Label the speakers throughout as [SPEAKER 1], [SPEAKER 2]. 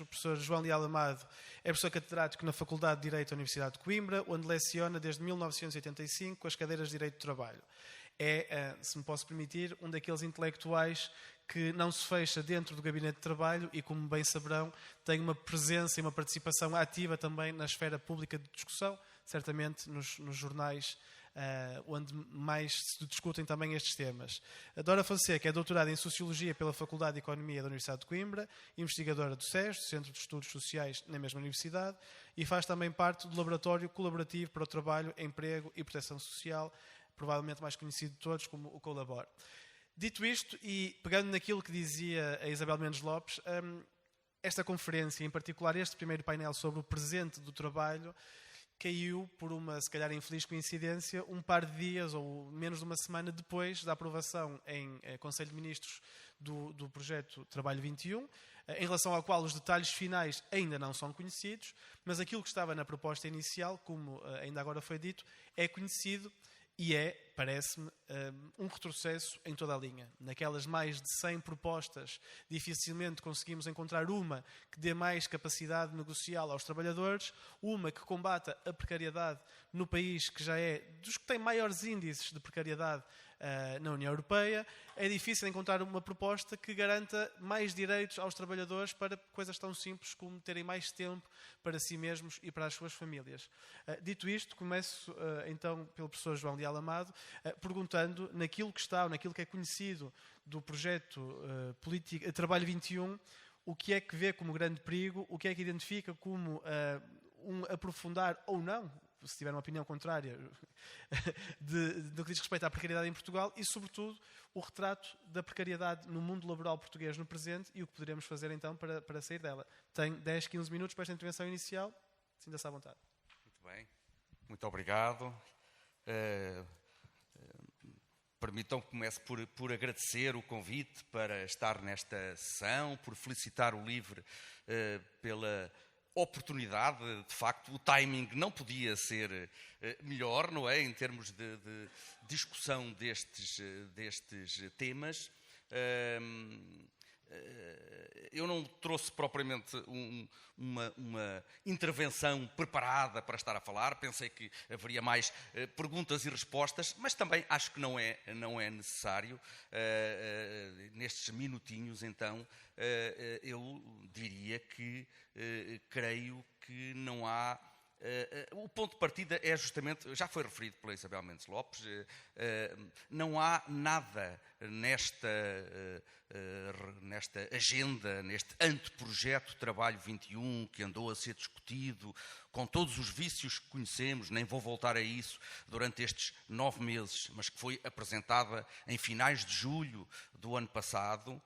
[SPEAKER 1] o professor João Leal Amado é professor catedrático na Faculdade de Direito da Universidade de Coimbra, onde leciona desde 1985 as cadeiras de Direito do Trabalho. É, se me posso permitir, um daqueles intelectuais que não se fecha dentro do gabinete de trabalho e, como bem saberão, tem uma presença e uma participação ativa também na esfera pública de discussão, certamente nos jornais onde mais se discutem também estes temas. A Dora Fonseca é doutorada em Sociologia pela Faculdade de Economia da Universidade de Coimbra, investigadora do SES, do Centro de Estudos Sociais na mesma universidade, e faz também parte do Laboratório Colaborativo para o Trabalho, Emprego e Proteção Social, provavelmente mais conhecido de todos como o Colabor. Dito isto, e pegando naquilo que dizia a Isabel Mendes Lopes, esta conferência, em particular este primeiro painel sobre o presente do trabalho, caiu por uma, se calhar, infeliz coincidência, um par de dias ou menos de uma semana depois da aprovação em Conselho de Ministros do projeto Trabalho 21, em relação ao qual os detalhes finais ainda não são conhecidos, mas aquilo que estava na proposta inicial, como ainda agora foi dito, é conhecido e é, parece-me, um retrocesso em toda a linha. Naquelas mais de 100 propostas, dificilmente conseguimos encontrar uma que dê mais capacidade negocial aos trabalhadores, uma que combata a precariedade no país que já é dos que têm maiores índices de precariedade na União Europeia. É difícil encontrar uma proposta que garanta mais direitos aos trabalhadores para coisas tão simples como terem mais tempo para si mesmos e para as suas famílias. Dito isto, começo então pelo professor João Leal Amado, perguntando naquilo que está, ou naquilo que é conhecido do projeto Trabalho 21, o que é que vê como grande perigo, o que é que identifica como um aprofundar ou não, se tiver uma opinião contrária, do que diz respeito à precariedade em Portugal e, sobretudo, o retrato da precariedade no mundo laboral português no presente e o que poderemos fazer, então, para sair dela. Tem 10, 15 minutos para esta intervenção inicial. Sinta-se à vontade.
[SPEAKER 2] Muito bem. Muito obrigado. Permitam que comece por agradecer o convite para estar nesta sessão, por felicitar o LIVRE pela oportunidade. De facto, o timing não podia ser melhor, não é? Em termos de discussão destes temas. Eu não trouxe propriamente uma intervenção preparada para estar a falar. Pensei que haveria mais perguntas e respostas, mas também acho que não é necessário. Nestes minutinhos, então, eu diria que creio que não há... O ponto de partida é justamente, já foi referido pela Isabel Mendes Lopes, não há nada nesta agenda, neste anteprojeto Trabalho 21, que andou a ser discutido, com todos os vícios que conhecemos, nem vou voltar a isso, durante estes 9 meses, mas que foi apresentada em finais de julho do ano passado.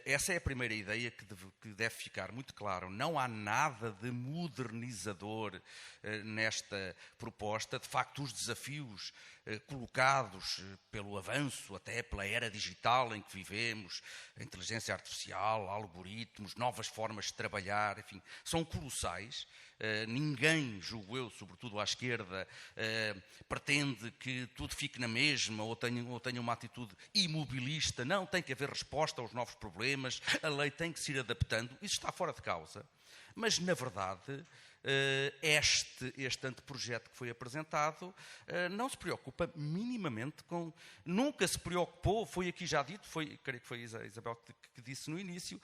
[SPEAKER 2] Essa é a primeira ideia que deve ficar muito claro. Não há nada de modernizador nesta proposta. De facto, os desafios colocados pelo avanço, até pela era digital em que vivemos, a inteligência artificial, algoritmos, novas formas de trabalhar, enfim, são colossais. Ninguém, julgo eu, sobretudo à esquerda, pretende que tudo fique na mesma ou tenha uma atitude imobilista. Não, tem que haver resposta aos novos problemas, a lei tem que se ir adaptando. Isso está fora de causa. Mas, na verdade, este anteprojeto que foi apresentado não se preocupa minimamente com... Nunca se preocupou, foi aqui já dito, creio que foi a Isabel que disse no início,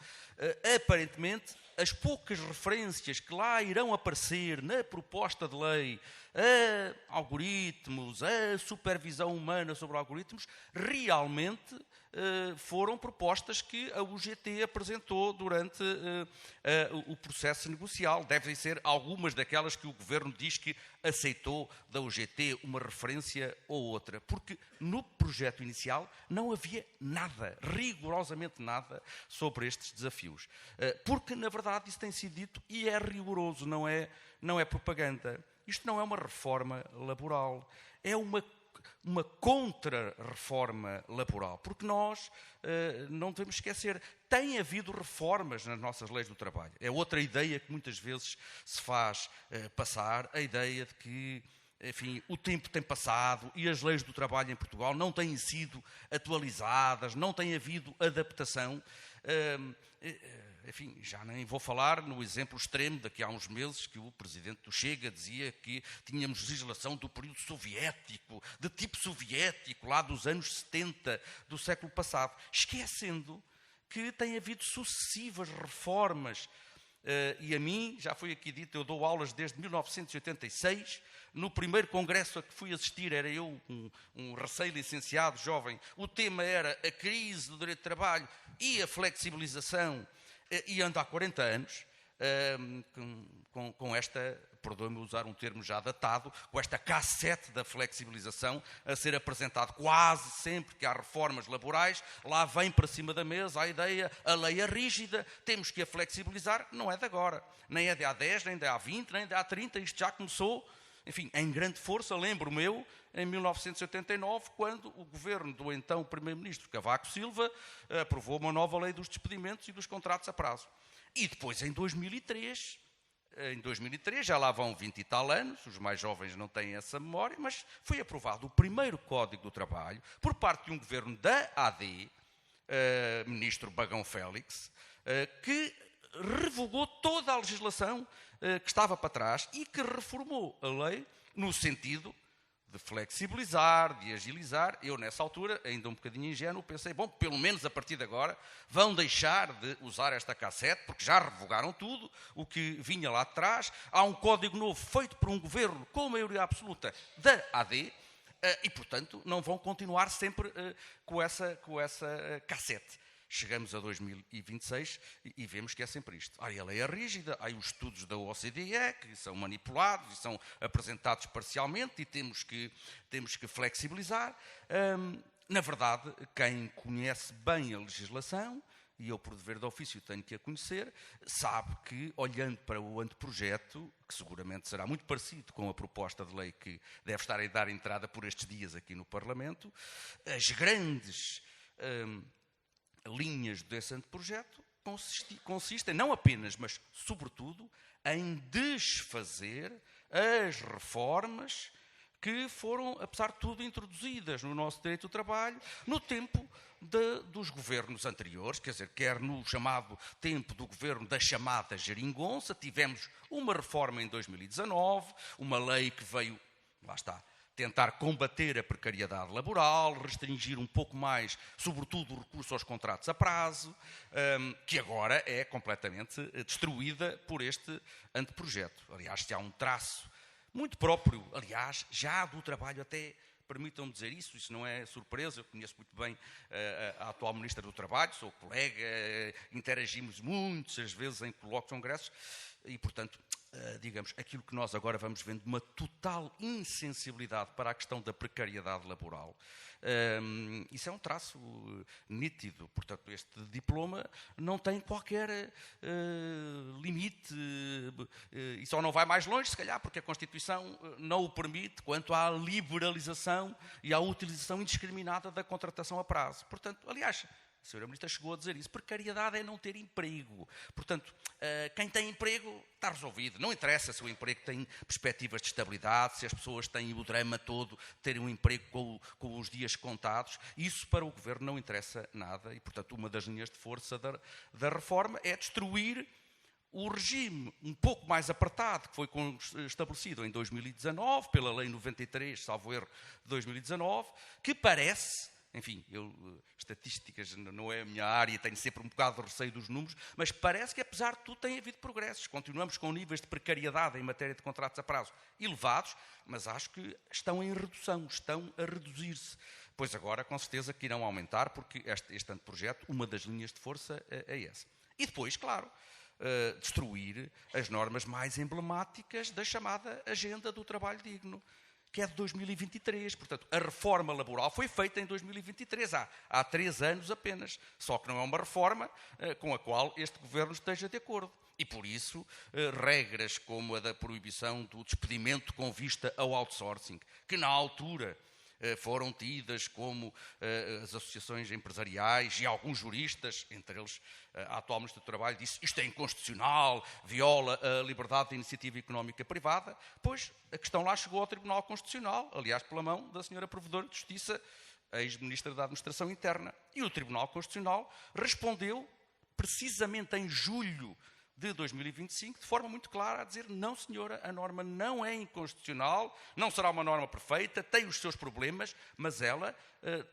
[SPEAKER 2] aparentemente as poucas referências que lá irão aparecer na proposta de lei a algoritmos, a supervisão humana sobre algoritmos, realmente foram propostas que a UGT apresentou durante o processo negocial. Devem ser algumas daquelas que o Governo diz que aceitou da UGT, uma referência ou outra, porque no projeto inicial não havia nada, rigorosamente nada, sobre estes desafios. Porque, na verdade, isso tem sido dito e é rigoroso, não é propaganda. Isto não é uma reforma laboral, é uma contra-reforma laboral, porque nós não devemos esquecer, tem havido reformas nas nossas leis do trabalho. É outra ideia que muitas vezes se faz passar, a ideia de que, enfim, o tempo tem passado e as leis do trabalho em Portugal não têm sido atualizadas, não tem havido adaptação. enfim, já nem vou falar no exemplo extremo daqui a uns meses que o presidente do Chega dizia que tínhamos legislação do período soviético, de tipo soviético, lá dos anos 70 do século passado, esquecendo que tem havido sucessivas reformas. E a mim, já foi aqui dito, eu dou aulas desde 1986, no primeiro congresso a que fui assistir, era eu, um recém-licenciado jovem, o tema era a crise do direito de trabalho e a flexibilização, e ando há 40 anos com esta, perdoe-me usar um termo já datado, com esta cassete da flexibilização a ser apresentado quase sempre que há reformas laborais, lá vem para cima da mesa a ideia, a lei é rígida, temos que a flexibilizar, não é de agora, nem é de há 10, nem de há 20, nem de há 30, isto já começou, enfim, em grande força, lembro-me eu, em 1989, quando o governo do então Primeiro-Ministro Cavaco Silva aprovou uma nova lei dos despedimentos e dos contratos a prazo. E depois, em 2003, já lá vão 20 e tal anos, os mais jovens não têm essa memória, mas foi aprovado o primeiro Código do Trabalho por parte de um governo da AD, ministro Bagão Félix, que revogou toda a legislação que estava para trás e que reformou a lei no sentido de flexibilizar, de agilizar. Eu, nessa altura, ainda um bocadinho ingênuo, pensei, bom, pelo menos a partir de agora vão deixar de usar esta cassete, porque já revogaram tudo o que vinha lá de trás. Há um código novo feito por um governo com maioria absoluta da AD e, portanto, não vão continuar sempre com essa cassete. Chegamos a 2026 e vemos que é sempre isto. Aí a lei é rígida, aí os estudos da OCDE que são manipulados e são apresentados parcialmente e temos que flexibilizar. Na verdade, quem conhece bem a legislação, e eu por dever de ofício tenho que a conhecer, sabe que, olhando para o anteprojeto, que seguramente será muito parecido com a proposta de lei que deve estar a dar entrada por estes dias aqui no Parlamento, as grandes linhas desse anteprojeto consistem não apenas, mas sobretudo, em desfazer as reformas que foram, apesar de tudo, introduzidas no nosso direito do trabalho no tempo dos governos anteriores, quer dizer, quer no chamado tempo do governo da chamada geringonça, tivemos uma reforma em 2019, uma lei que veio, lá está, tentar combater a precariedade laboral, restringir um pouco mais, sobretudo, o recurso aos contratos a prazo, que agora é completamente destruída por este anteprojeto. Aliás, se há um traço muito próprio, aliás, já do trabalho até, permitam-me dizer isso não é surpresa, eu conheço muito bem a atual Ministra do Trabalho, sou colega, interagimos muitas vezes em colóquios, congressos, e, portanto, digamos, aquilo que nós agora vamos vendo, uma total insensibilidade para a questão da precariedade laboral. Isso é um traço nítido. Portanto, este diploma não tem qualquer limite e só não vai mais longe, se calhar, porque a Constituição não o permite quanto à liberalização e à utilização indiscriminada da contratação a prazo. Portanto, aliás, a senhora Ministra chegou a dizer isso. Precariedade é não ter emprego. Portanto, quem tem emprego está resolvido. Não interessa se o emprego tem perspectivas de estabilidade, se as pessoas têm o drama todo de terem um emprego com os dias contados. Isso para o Governo não interessa nada. E, portanto, uma das linhas de força da reforma é destruir o regime um pouco mais apertado que foi estabelecido em 2019, pela Lei 93, salvo erro, de 2019, que parece... Enfim, estatísticas não é a minha área, tenho sempre um bocado de receio dos números, mas parece que, apesar de tudo, tem havido progressos. Continuamos com níveis de precariedade em matéria de contratos a prazo elevados, mas acho que estão em redução, estão a reduzir-se. Pois agora, com certeza, que irão aumentar, porque este anteprojeto, uma das linhas de força é essa. E depois, claro, destruir as normas mais emblemáticas da chamada Agenda do Trabalho Digno, que é de 2023. Portanto, a reforma laboral foi feita em 2023, há 3 anos apenas. Só que não é uma reforma com a qual este Governo esteja de acordo. E, por isso, regras como a da proibição do despedimento com vista ao outsourcing, que na altura foram tidas como as associações empresariais e alguns juristas, entre eles a atual Ministra do Trabalho, disse isto é inconstitucional, viola a liberdade de iniciativa económica privada. Pois a questão lá chegou ao Tribunal Constitucional, aliás, pela mão da senhora Provedora de Justiça, ex-Ministra da Administração Interna. E o Tribunal Constitucional respondeu precisamente em julho de 2025, de forma muito clara, a dizer: não, senhora, a norma não é inconstitucional, não será uma norma perfeita, tem os seus problemas, mas ela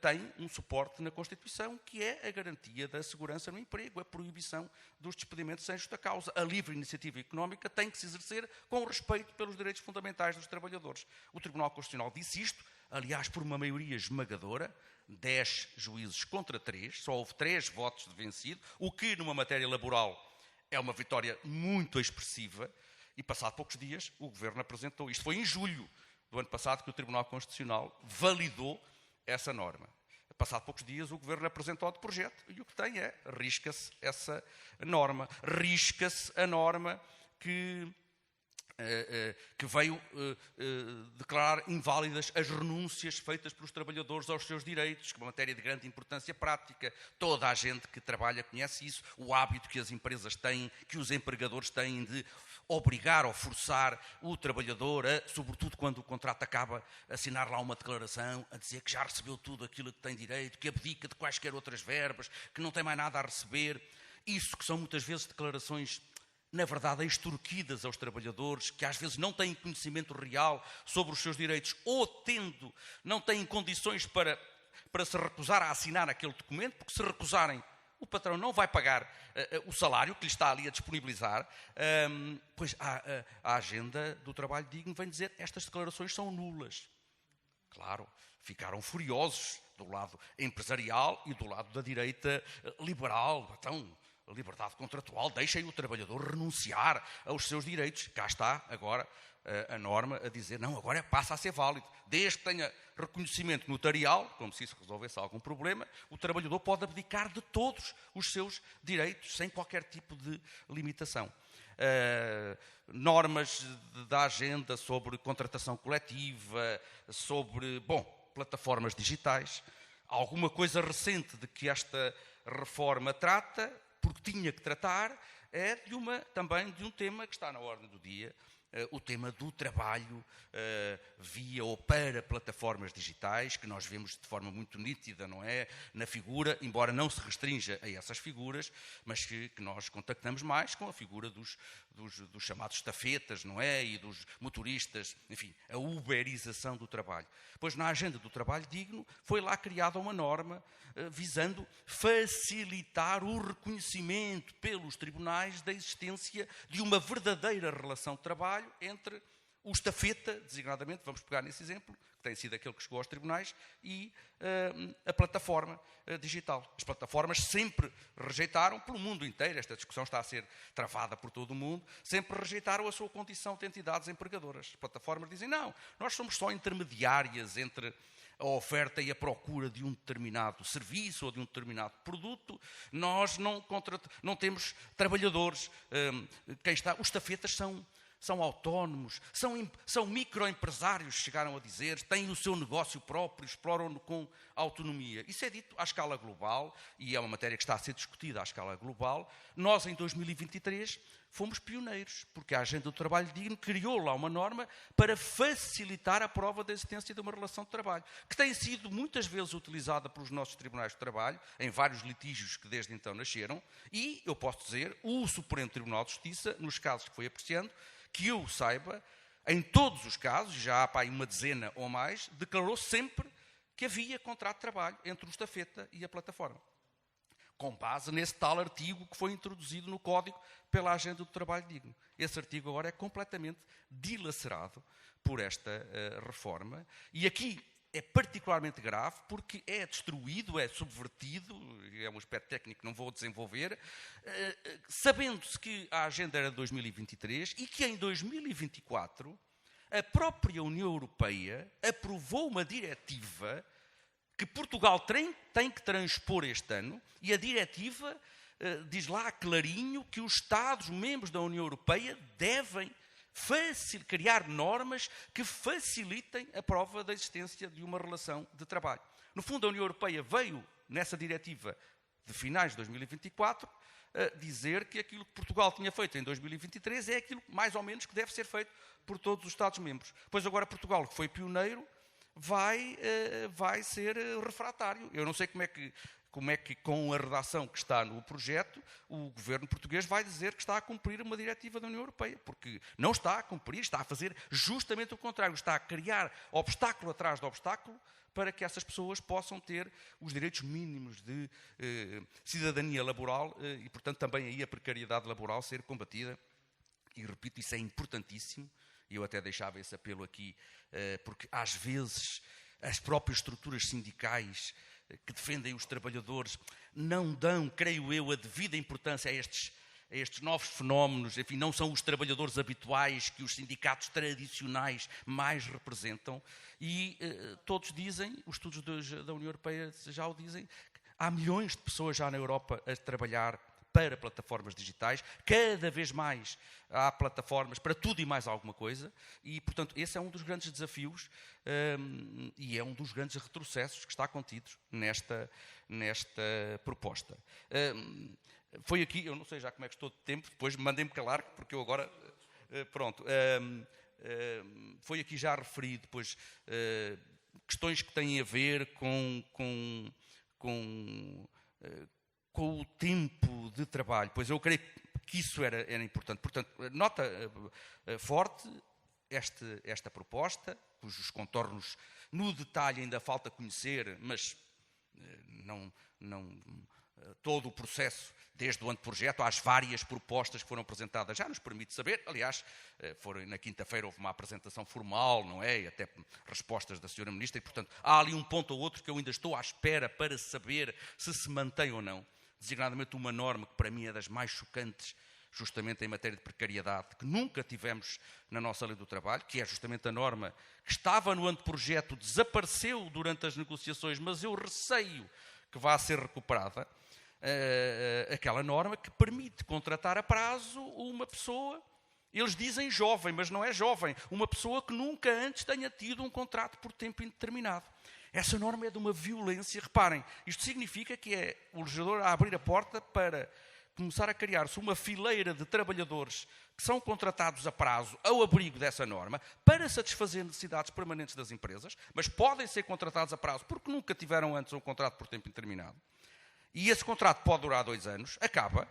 [SPEAKER 2] tem um suporte na Constituição, que é a garantia da segurança no emprego, a proibição dos despedimentos sem justa causa. A livre iniciativa económica tem que se exercer com respeito pelos direitos fundamentais dos trabalhadores. O Tribunal Constitucional disse isto, aliás, por uma maioria esmagadora, 10 juízes contra 3, só houve 3 votos de vencido, o que numa matéria laboral é uma vitória muito expressiva, e passado poucos dias o Governo apresentou. Isto foi em julho do ano passado que o Tribunal Constitucional validou essa norma. Passado poucos dias o Governo apresentou o projeto e o que tem é, risca-se essa norma. Risca-se a norma que veio declarar inválidas as renúncias feitas pelos trabalhadores aos seus direitos, que é uma matéria de grande importância prática. Toda a gente que trabalha conhece isso, o hábito que as empresas têm, que os empregadores têm de obrigar ou forçar o trabalhador a, sobretudo quando o contrato acaba, assinar lá uma declaração a dizer que já recebeu tudo aquilo que tem direito, que abdica de quaisquer outras verbas, que não tem mais nada a receber. Isso que são muitas vezes declarações, na verdade, extorquidas aos trabalhadores, que às vezes não têm conhecimento real sobre os seus direitos, ou não têm condições para se recusar a assinar aquele documento, porque se recusarem, o patrão não vai pagar o salário que lhe está ali a disponibilizar. Pois a agenda do trabalho digno vem dizer: estas declarações são nulas. Claro, ficaram furiosos do lado empresarial e do lado da direita liberal. Então, liberdade contratual, deixem o trabalhador renunciar aos seus direitos. Cá está agora a norma a dizer: não, agora passa a ser válido. Desde que tenha reconhecimento notarial, como se isso resolvesse algum problema, o trabalhador pode abdicar de todos os seus direitos, sem qualquer tipo de limitação. Normas da agenda sobre contratação coletiva, sobre, plataformas digitais. Alguma coisa recente de que esta reforma trata, porque tinha que tratar, é também de um tema que está na ordem do dia, o tema do trabalho via ou para plataformas digitais, que nós vemos de forma muito nítida, não é? Na figura, embora não se restrinja a essas figuras, mas que nós contactamos mais com a figura dos chamados estafetas, não é? E dos motoristas, enfim, a uberização do trabalho. Pois na agenda do trabalho digno foi lá criada uma norma visando facilitar o reconhecimento pelos tribunais da existência de uma verdadeira relação de trabalho entre o estafeta, designadamente, vamos pegar nesse exemplo, que tem sido aquele que chegou aos tribunais, e a plataforma digital. As plataformas sempre rejeitaram, pelo mundo inteiro, esta discussão está a ser travada por todo o mundo, sempre rejeitaram a sua condição de entidades empregadoras. As plataformas dizem: não, nós somos só intermediárias entre a oferta e a procura de um determinado serviço ou de um determinado produto. Nós não temos trabalhadores. Os estafetas são autónomos, são microempresários, chegaram a dizer, têm o seu negócio próprio, exploram-no com autonomia. Isso é dito à escala global, e é uma matéria que está a ser discutida à escala global. Nós, em 2023, fomos pioneiros, porque a Agenda do Trabalho Digno criou lá uma norma para facilitar a prova da existência de uma relação de trabalho, que tem sido muitas vezes utilizada pelos nossos tribunais de trabalho, em vários litígios que desde então nasceram, e, eu posso dizer, o Supremo Tribunal de Justiça, nos casos que foi apreciando, que eu saiba, em todos os casos, já há uma dezena ou mais, declarou sempre que havia contrato de trabalho entre o estafeta e a plataforma, com base nesse tal artigo que foi introduzido no Código pela Agenda do Trabalho Digno. Esse artigo agora é completamente dilacerado por esta reforma, e aqui é particularmente grave porque é destruído, é subvertido, é um aspecto técnico que não vou desenvolver, sabendo-se que a agenda era de 2023 e que em 2024 a própria União Europeia aprovou uma diretiva que Portugal tem que transpor este ano, e a diretiva diz lá clarinho que os Estados-membros da União Europeia devem criar normas que facilitem a prova da existência de uma relação de trabalho. No fundo, a União Europeia veio, nessa diretiva de finais de 2024, dizer que aquilo que Portugal tinha feito em 2023 é aquilo mais ou menos que deve ser feito por todos os Estados-membros. Pois agora Portugal, que foi pioneiro, vai ser refratário. Eu não sei como é que como é que, com a redação que está no projeto, o governo português vai dizer que está a cumprir uma diretiva da União Europeia, porque não está a cumprir, está a fazer justamente o contrário, está a criar obstáculo atrás de obstáculo para que essas pessoas possam ter os direitos mínimos de cidadania laboral e, portanto, também aí a precariedade laboral ser combatida. E, repito, isso é importantíssimo. Eu até deixava esse apelo aqui, porque, às vezes, as próprias estruturas sindicais que defendem os trabalhadores não dão, creio eu, a devida importância a estes novos fenómenos. Enfim, não são os trabalhadores habituais que os sindicatos tradicionais mais representam. E todos dizem, os estudos da União Europeia já o dizem, há milhões de pessoas já na Europa a trabalhar para plataformas digitais, cada vez mais há plataformas para tudo e mais alguma coisa, e, portanto, esse é um dos grandes desafios e é um dos grandes retrocessos que está contido nesta proposta. Foi aqui, eu não sei já como é que estou de tempo, depois mandem-me calar, porque eu agora... Pronto. Foi aqui já referido, depois, questões que têm a ver com o tempo de trabalho, pois eu creio que isso era importante. Portanto, nota forte esta proposta, cujos contornos no detalhe ainda falta conhecer, mas todo o processo, desde o anteprojeto às várias propostas que foram apresentadas, já nos permite saber. Aliás, na quinta-feira houve uma apresentação formal, não é? E até respostas da Sra. Ministra, e, portanto, há ali um ponto ou outro que eu ainda estou à espera para saber se mantém ou não. Designadamente uma norma que para mim é das mais chocantes, justamente em matéria de precariedade, que nunca tivemos na nossa lei do trabalho, que é justamente a norma que estava no anteprojeto, desapareceu durante as negociações, mas eu receio que vá ser recuperada, aquela norma que permite contratar a prazo uma pessoa, eles dizem jovem, mas não é jovem, uma pessoa que nunca antes tenha tido um contrato por tempo indeterminado. Essa norma é de uma violência. Reparem, isto significa que é o legislador a abrir a porta para começar a criar-se uma fileira de trabalhadores que são contratados a prazo ao abrigo dessa norma para satisfazer necessidades permanentes das empresas, mas podem ser contratados a prazo porque nunca tiveram antes um contrato por tempo indeterminado. E esse contrato pode durar 2 anos, acaba,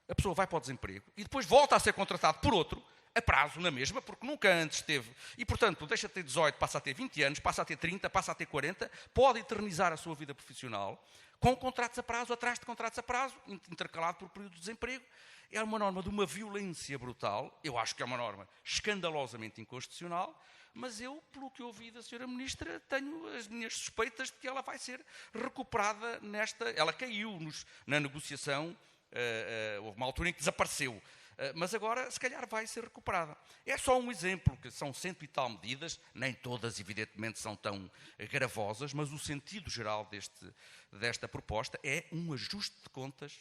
[SPEAKER 2] a pessoa vai para o desemprego e depois volta a ser contratado por outro, a prazo na mesma, porque nunca antes teve. E, portanto, deixa de ter 18, passa a ter 20 anos, passa a ter 30, passa a ter 40, pode eternizar a sua vida profissional com contratos a prazo, atrás de contratos a prazo, intercalado por período de desemprego. É uma norma de uma violência brutal. Eu acho que é uma norma escandalosamente inconstitucional, mas eu, pelo que ouvi da Sra. Ministra, tenho as minhas suspeitas de que ela vai ser recuperada nesta... Ela caiu na negociação, houve uma altura em que desapareceu. Mas agora, se calhar, vai ser recuperada. É só um exemplo, que são 100 e tal medidas, nem todas, evidentemente, são tão gravosas, mas o sentido geral desta proposta é um ajuste de contas,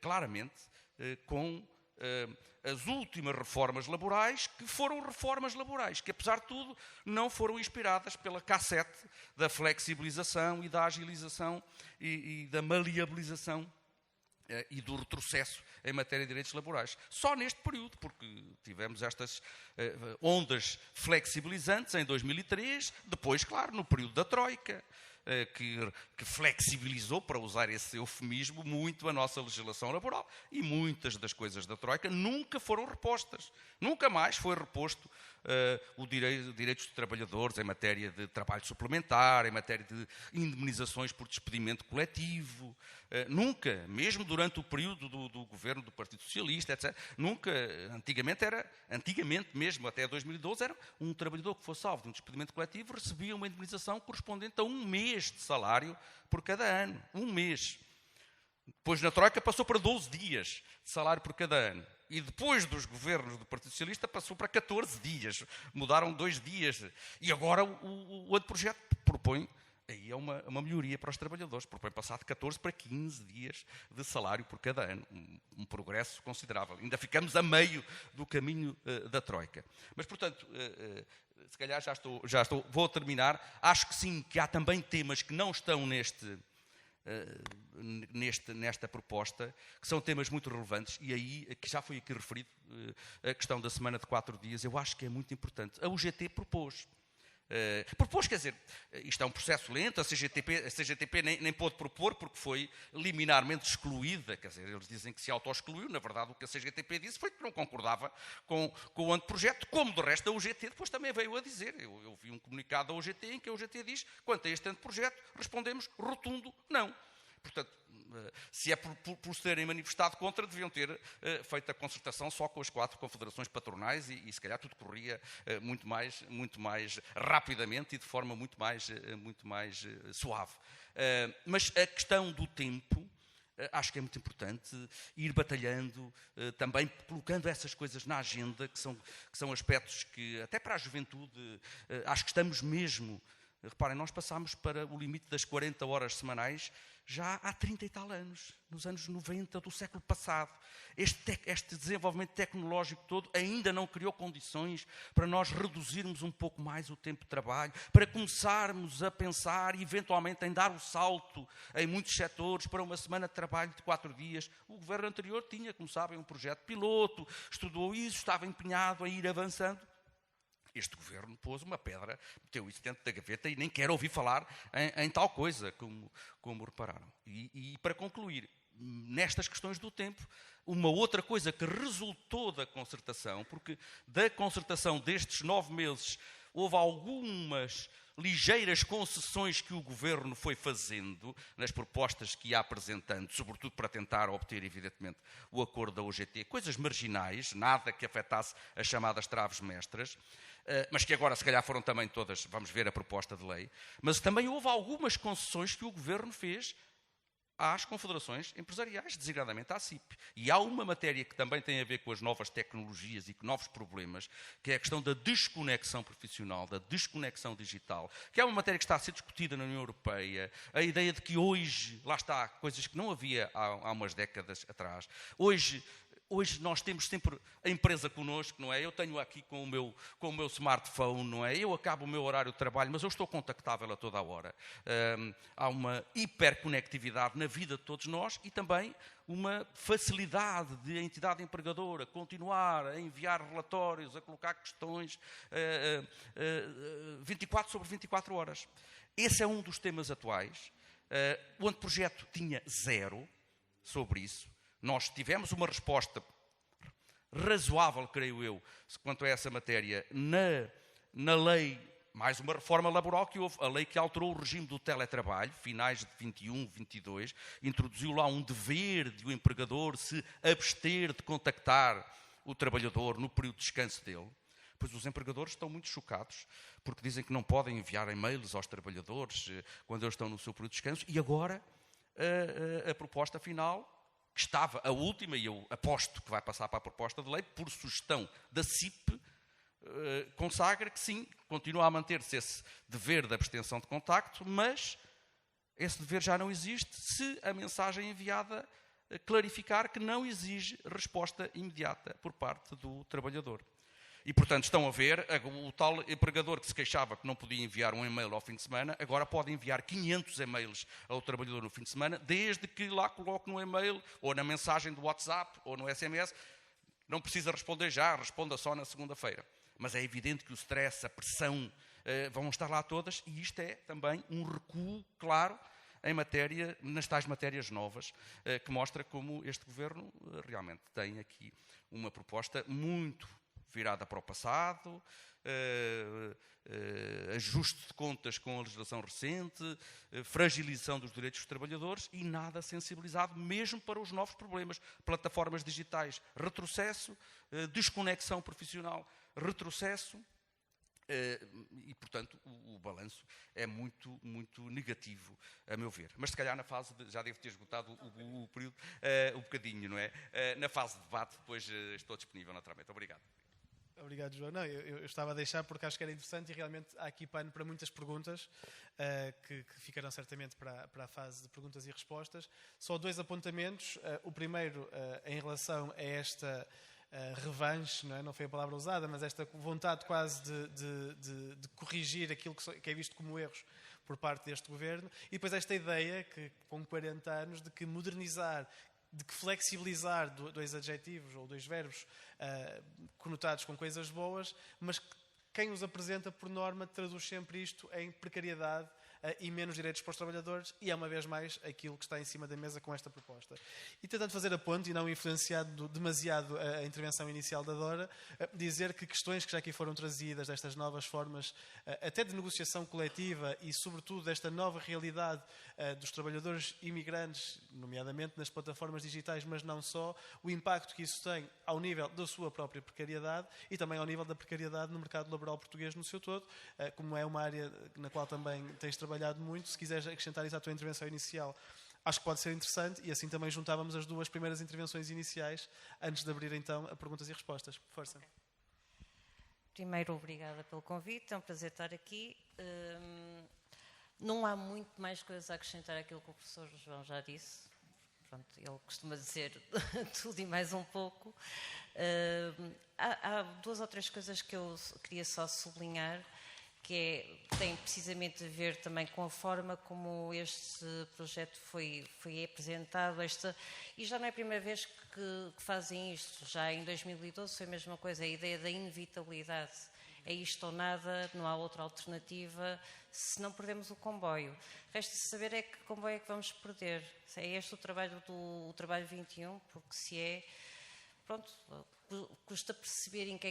[SPEAKER 2] claramente, com as últimas reformas laborais, que foram reformas laborais, que, apesar de tudo, não foram inspiradas pela cassete da flexibilização e da agilização e da maleabilização e do retrocesso em matéria de direitos laborais. Só neste período, porque tivemos estas ondas flexibilizantes em 2003, depois, claro, no período da Troika, que flexibilizou, para usar esse eufemismo, muito a nossa legislação laboral. E muitas das coisas da Troika nunca foram repostas. Nunca mais foi reposto os direitos de trabalhadores em matéria de trabalho suplementar, em matéria de indemnizações por despedimento coletivo. Nunca, mesmo durante o período do governo do Partido Socialista, etc. Nunca, antigamente mesmo, até 2012, era um trabalhador que fosse salvo de um despedimento coletivo, recebia uma indemnização correspondente a 1 mês de salário por cada ano. 1 mês. Depois, na Troika, passou para 12 dias de salário por cada ano. E depois dos governos do Partido Socialista passou para 14 dias. Mudaram 2 dias. E agora o anteprojeto propõe, aí é uma melhoria para os trabalhadores, propõe passar de 14 para 15 dias de salário por cada ano. Um progresso considerável. Ainda ficamos a meio do caminho da Troika. Mas, portanto, se calhar já estou, vou terminar. Acho que sim, que há também temas que não estão nesta proposta, que são temas muito relevantes, e aí, que já foi aqui referido, a questão da semana de 4 dias, eu acho que é muito importante. A UGT propôs Propôs, quer dizer, isto é um processo lento, a CGTP nem pôde propor porque foi liminarmente excluída, quer dizer, eles dizem que se auto-excluiu, na verdade o que a CGTP disse foi que não concordava com o anteprojeto, como de resto a UGT depois também veio a dizer. Eu vi um comunicado da UGT em que a UGT diz, quanto a este anteprojeto, respondemos rotundo não. Portanto, se é por se terem manifestado contra, deviam ter feito a concertação só com as 4 confederações patronais e se calhar tudo corria muito mais rapidamente e de forma muito mais suave. Mas a questão do tempo, acho que é muito importante ir batalhando, também colocando essas coisas na agenda, que são aspectos que, até para a juventude, acho que estamos mesmo. Reparem, nós passámos para o limite das 40 horas semanais já há 30 e tal anos, nos anos 90 do século passado. Este desenvolvimento tecnológico todo ainda não criou condições para nós reduzirmos um pouco mais o tempo de trabalho, para começarmos a pensar, eventualmente, em dar o salto em muitos setores para uma semana de trabalho de 4 dias. O governo anterior tinha, como sabem, um projeto piloto, estudou isso, estava empenhado a ir avançando. Este governo pôs uma pedra, meteu isso dentro da gaveta e nem quer ouvir falar em tal coisa, como repararam. E para concluir, nestas questões do tempo, uma outra coisa que resultou da concertação, porque da concertação destes 9 meses houve algumas ligeiras concessões que o governo foi fazendo nas propostas que ia apresentando, sobretudo para tentar obter, evidentemente, o acordo da UGT, coisas marginais, nada que afetasse as chamadas traves mestras, mas que agora se calhar foram também todas, vamos ver a proposta de lei, mas também houve algumas concessões que o governo fez às confederações empresariais, designadamente à CIP. E há uma matéria que também tem a ver com as novas tecnologias e com novos problemas, que é a questão da desconexão profissional, da desconexão digital, que é uma matéria que está a ser discutida na União Europeia, a ideia de que hoje, lá está, coisas que não havia há umas décadas atrás, hoje nós temos sempre a empresa connosco, não é? Eu tenho aqui com o meu smartphone, não é? Eu acabo o meu horário de trabalho, mas eu estou contactável a toda a hora. Há uma hiperconectividade na vida de todos nós e também uma facilidade de a entidade empregadora continuar a enviar relatórios, a colocar questões 24 sobre 24 horas. Esse é um dos temas atuais. O anteprojeto tinha 0 sobre isso. Nós tivemos uma resposta razoável, creio eu, quanto a essa matéria, na lei, mais uma reforma laboral que houve, a lei que alterou o regime do teletrabalho, finais de 21, 22, introduziu lá um dever de o empregador se abster de contactar o trabalhador no período de descanso dele. Pois os empregadores estão muito chocados, porque dizem que não podem enviar e-mails aos trabalhadores quando eles estão no seu período de descanso, e agora a proposta final, que estava a última, e eu aposto que vai passar para a proposta de lei, por sugestão da CIP, consagra que sim, continua a manter-se esse dever de abstenção de contacto, mas esse dever já não existe se a mensagem enviada clarificar que não exige resposta imediata por parte do trabalhador. E, portanto, estão a ver, o tal empregador que se queixava que não podia enviar um e-mail ao fim de semana, agora pode enviar 500 e-mails ao trabalhador no fim de semana, desde que lá coloque no e-mail, ou na mensagem do WhatsApp, ou no SMS, não precisa responder já, responda só na segunda-feira. Mas é evidente que o stress, a pressão, vão estar lá todas, e isto é também um recuo, claro, nas tais matérias novas, que mostra como este governo realmente tem aqui uma proposta muito virada para o passado, ajuste de contas com a legislação recente, fragilização dos direitos dos trabalhadores e nada sensibilizado mesmo para os novos problemas. Plataformas digitais, retrocesso, desconexão profissional, retrocesso, e, portanto, o balanço é muito, muito negativo, a meu ver. Mas, se calhar, na fase já devo ter esgotado o período, um bocadinho, não é? Na fase de debate, depois estou disponível naturalmente. Obrigado.
[SPEAKER 1] Obrigado, João. Não, eu estava a deixar porque acho que era interessante e realmente há aqui pano para muitas perguntas que ficarão certamente para a fase de perguntas e respostas. Só 2 apontamentos. O primeiro, em relação a esta revanche, não foi a palavra usada, mas esta vontade quase de corrigir aquilo que é visto como erros por parte deste governo. E depois esta ideia, que com 40 anos, de que modernizar, de que flexibilizar 2 adjetivos ou 2 verbos conotados com coisas boas, mas quem os apresenta, por norma, traduz sempre isto em precariedade e menos direitos para os trabalhadores, e é uma vez mais aquilo que está em cima da mesa com esta proposta. E tentando fazer a ponte, e não influenciado demasiado a intervenção inicial da Dora, dizer que questões que já aqui foram trazidas, destas novas formas até de negociação coletiva e sobretudo desta nova realidade dos trabalhadores imigrantes, nomeadamente nas plataformas digitais, mas não só, o impacto que isso tem ao nível da sua própria precariedade e também ao nível da precariedade no mercado laboral português no seu todo, como é uma área na qual também tens trabalhado muito. Se quiseres acrescentar isso à tua intervenção inicial, acho que pode ser interessante, e assim também juntávamos as duas primeiras intervenções iniciais, antes de abrir então a perguntas e respostas. Força.
[SPEAKER 3] Primeiro, obrigada pelo convite, é um prazer estar aqui. Não há muito mais coisas a acrescentar àquilo que o professor João já disse. Pronto, ele costuma dizer tudo e mais um pouco. Há duas ou três coisas que eu queria só sublinhar, que tem precisamente a ver também com a forma como este projeto foi apresentado. E já não é a primeira vez que fazem isto. Já em 2012 foi a mesma coisa, a ideia da inevitabilidade. É isto ou nada, não há outra alternativa, se não perdemos o comboio. Resta saber é que comboio é que vamos perder. É este o trabalho do trabalho 21, porque se é... Pronto, custa perceber o que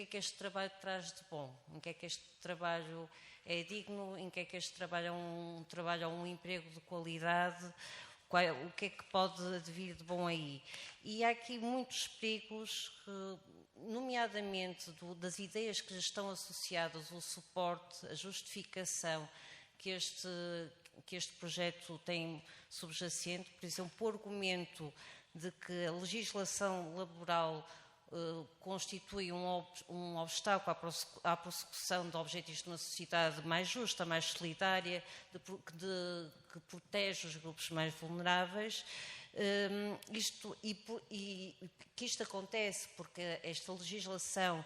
[SPEAKER 3] é que este trabalho traz de bom, em que é que este trabalho é digno, em que é que este trabalho é um trabalho ou um emprego de qualidade, o que é que pode advir de bom aí. E há aqui muitos perigos, nomeadamente das ideias que estão associadas, o suporte, a justificação que este projeto tem subjacente, por exemplo, o argumento de que a legislação laboral constitui um obstáculo à prossecução de objetivos de uma sociedade mais justa, mais solidária, que protege os grupos mais vulneráveis. Que isto acontece porque esta legislação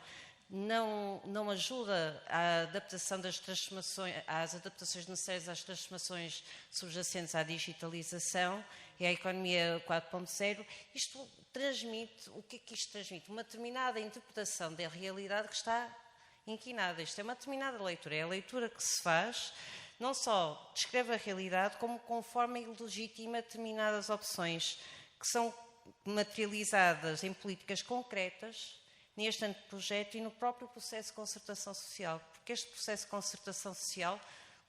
[SPEAKER 3] não ajuda à adaptação das transformações, às adaptações necessárias às transformações subjacentes à digitalização e à economia 4.0. Isto transmite, o que é que isto transmite? Uma determinada interpretação da realidade que está inquinada. Isto é uma determinada leitura, é a leitura que se faz, não só descreve a realidade, como conforme e legitima determinadas opções que são materializadas em políticas concretas neste anteprojeto e no próprio processo de concertação social. Porque este processo de concertação social,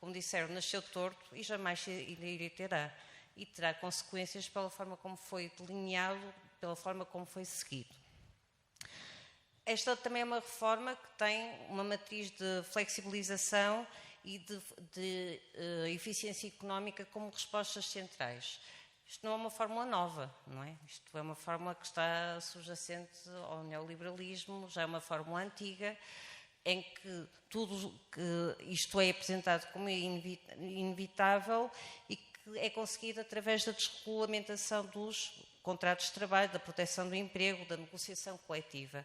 [SPEAKER 3] como disseram, nasceu torto e jamais se irá. E terá consequências pela forma como foi delineado, pela forma como foi seguido. Esta também é uma reforma que tem uma matriz de flexibilização e de eficiência económica como respostas centrais. Isto não é uma fórmula nova, não é? Isto é uma fórmula que está subjacente ao neoliberalismo, já é uma fórmula antiga, em que tudo que isto é apresentado como inevitável e que é conseguido através da desregulamentação dos contratos de trabalho, da proteção do emprego, da negociação coletiva.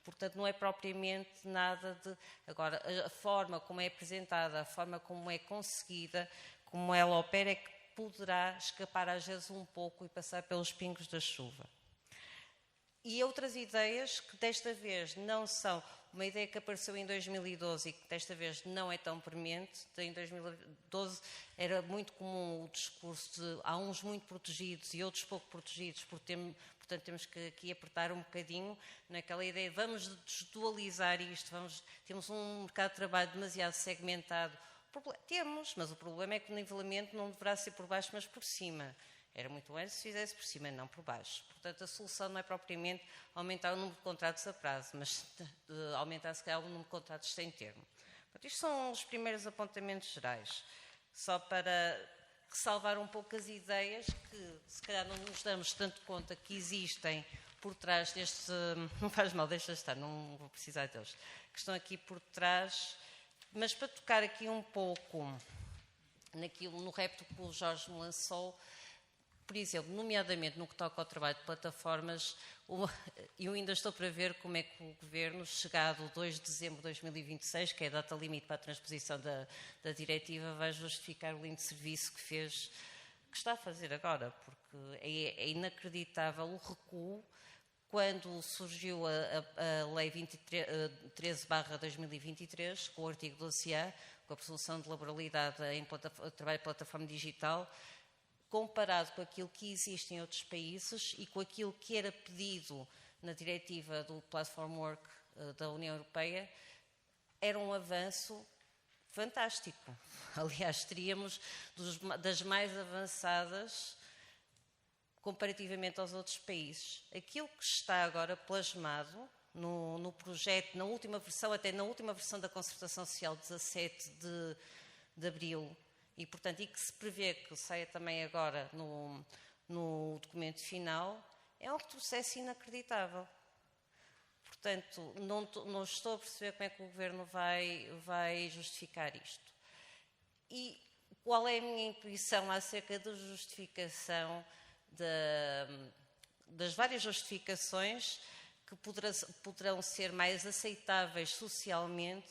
[SPEAKER 3] Portanto, não é propriamente nada de... Agora, a forma como é apresentada, a forma como é conseguida, como ela opera, é que poderá escapar às vezes um pouco e passar pelos pingos da chuva. E outras ideias que desta vez não são... Uma ideia que apareceu em 2012 e que desta vez não é tão premente. Em 2012 era muito comum o discurso de há uns muito protegidos e outros pouco protegidos, portanto temos que aqui apertar um bocadinho naquela ideia, vamos desdualizar isto, temos um mercado de trabalho demasiado segmentado. Temos, mas o problema é que o nivelamento não deverá ser por baixo, mas por cima. Era muito bem se se fizesse por cima, não por baixo. Portanto, a solução não é propriamente aumentar o número de contratos a prazo, mas aumentar, se calhar, o número de contratos sem termo. Portanto, isto são os primeiros apontamentos gerais. Só para ressalvar um pouco as ideias que, se calhar, não nos damos tanto conta que existem por trás deste... Não faz mal, deixa estar, não vou precisar deles. Que estão aqui por trás... Mas para tocar aqui um pouco no repto que o Jorge me lançou, por exemplo, nomeadamente no que toca ao trabalho de plataformas, eu ainda estou para ver como é que o Governo, chegado 2 de dezembro de 2026, que é a data limite para a transposição da diretiva, vai justificar o lindo serviço que está a fazer agora, porque é inacreditável o recuo quando surgiu a Lei 13/2023, com o artigo 12A, com a presunção de laboralidade em trabalho de plataforma digital, comparado com aquilo que existe em outros países e com aquilo que era pedido na diretiva do Platform Work da União Europeia, era um avanço fantástico. Aliás, teríamos das mais avançadas comparativamente aos outros países. Aquilo que está agora plasmado no projeto, na última versão, até na última versão da Concertação Social, 17 de abril, e, portanto, e que se prevê que saia também agora no documento final, é um retrocesso inacreditável. Portanto, não estou a perceber como é que o Governo vai justificar isto. E qual é a minha intuição acerca da justificação, das várias justificações que poderão ser mais aceitáveis socialmente?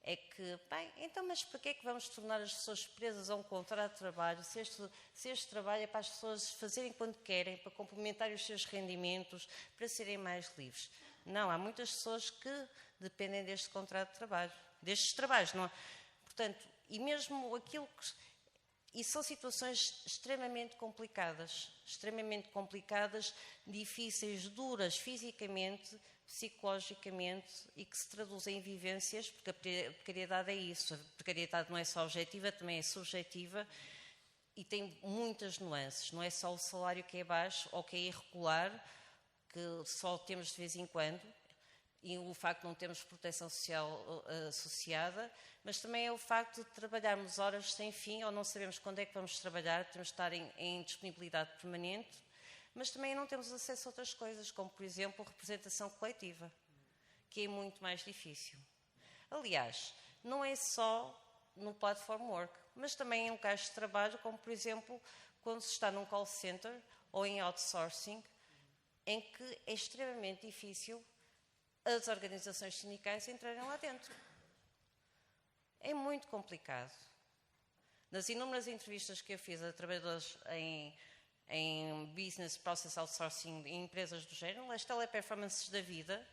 [SPEAKER 3] É que, bem, então, mas para que é que vamos tornar as pessoas presas a um contrato de trabalho se este trabalho é para as pessoas fazerem quando querem, para complementarem os seus rendimentos, para serem mais livres? Não, há muitas pessoas que dependem deste contrato de trabalho, destes trabalhos, não é? Portanto, e mesmo aquilo que... E são situações extremamente complicadas, difíceis, duras fisicamente, psicologicamente, e que se traduzem em vivências, porque a precariedade é isso. A precariedade não é só objetiva, também é subjetiva e tem muitas nuances. Não é só o salário que é baixo ou que é irregular, que só temos de vez em quando, e o facto de não termos proteção social associada, mas também é o facto de trabalharmos horas sem fim ou não sabemos quando é que vamos trabalhar, temos de estar em disponibilidade permanente, mas também não temos acesso a outras coisas, como, por exemplo, representação coletiva, que é muito mais difícil. Aliás, não é só no Platform Work, mas também em locais de trabalho, como, por exemplo, quando se está num call center ou em outsourcing, em que é extremamente difícil as organizações sindicais entrarem lá dentro. É muito complicado. Nas inúmeras entrevistas que eu fiz a trabalhadores em business process outsourcing em empresas do género, as teleperformances da vida,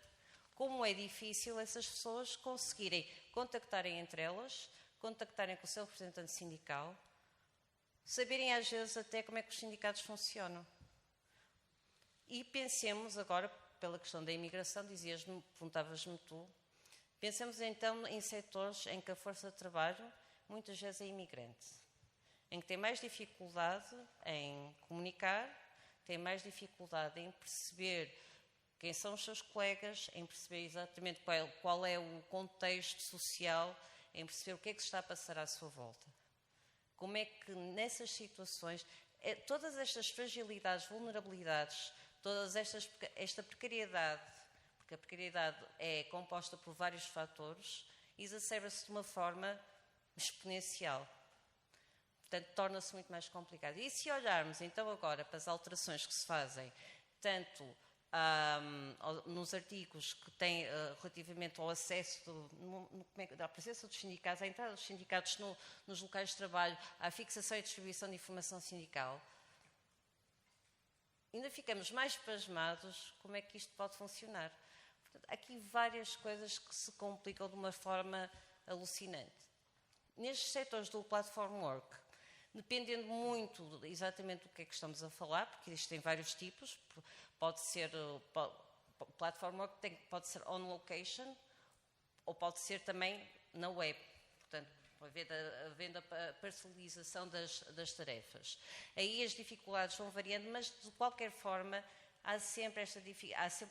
[SPEAKER 3] como é difícil essas pessoas conseguirem contactarem entre elas, contactarem com o seu representante sindical, saberem às vezes até como é que os sindicatos funcionam. E pensemos agora, pela questão da imigração, perguntavas-me tu, pensemos então em setores em que a força de trabalho muitas vezes é imigrante, em que tem mais dificuldade em comunicar, tem mais dificuldade em perceber quem são os seus colegas, em perceber exatamente qual é o contexto social, em perceber o que é que se está a passar à sua volta. Como é que nessas situações, todas estas fragilidades, vulnerabilidades, esta precariedade, porque a precariedade é composta por vários fatores, exacerba-se de uma forma exponencial. Portanto, torna-se muito mais complicado. E se olharmos então agora para as alterações que se fazem, tanto nos artigos que têm relativamente ao acesso à presença dos sindicatos, à entrada dos sindicatos nos locais de trabalho, à fixação e distribuição de informação sindical, ainda ficamos mais pasmados como é que isto pode funcionar. Portanto, há aqui várias coisas que se complicam de uma forma alucinante. Nestes setores do Platform Work, dependendo muito exatamente do que é que estamos a falar, porque existem vários tipos, pode ser Platform Work, pode ser on location, ou pode ser também na web. Portanto, havendo a parcelização das tarefas. Aí as dificuldades vão variando, mas de qualquer forma há sempre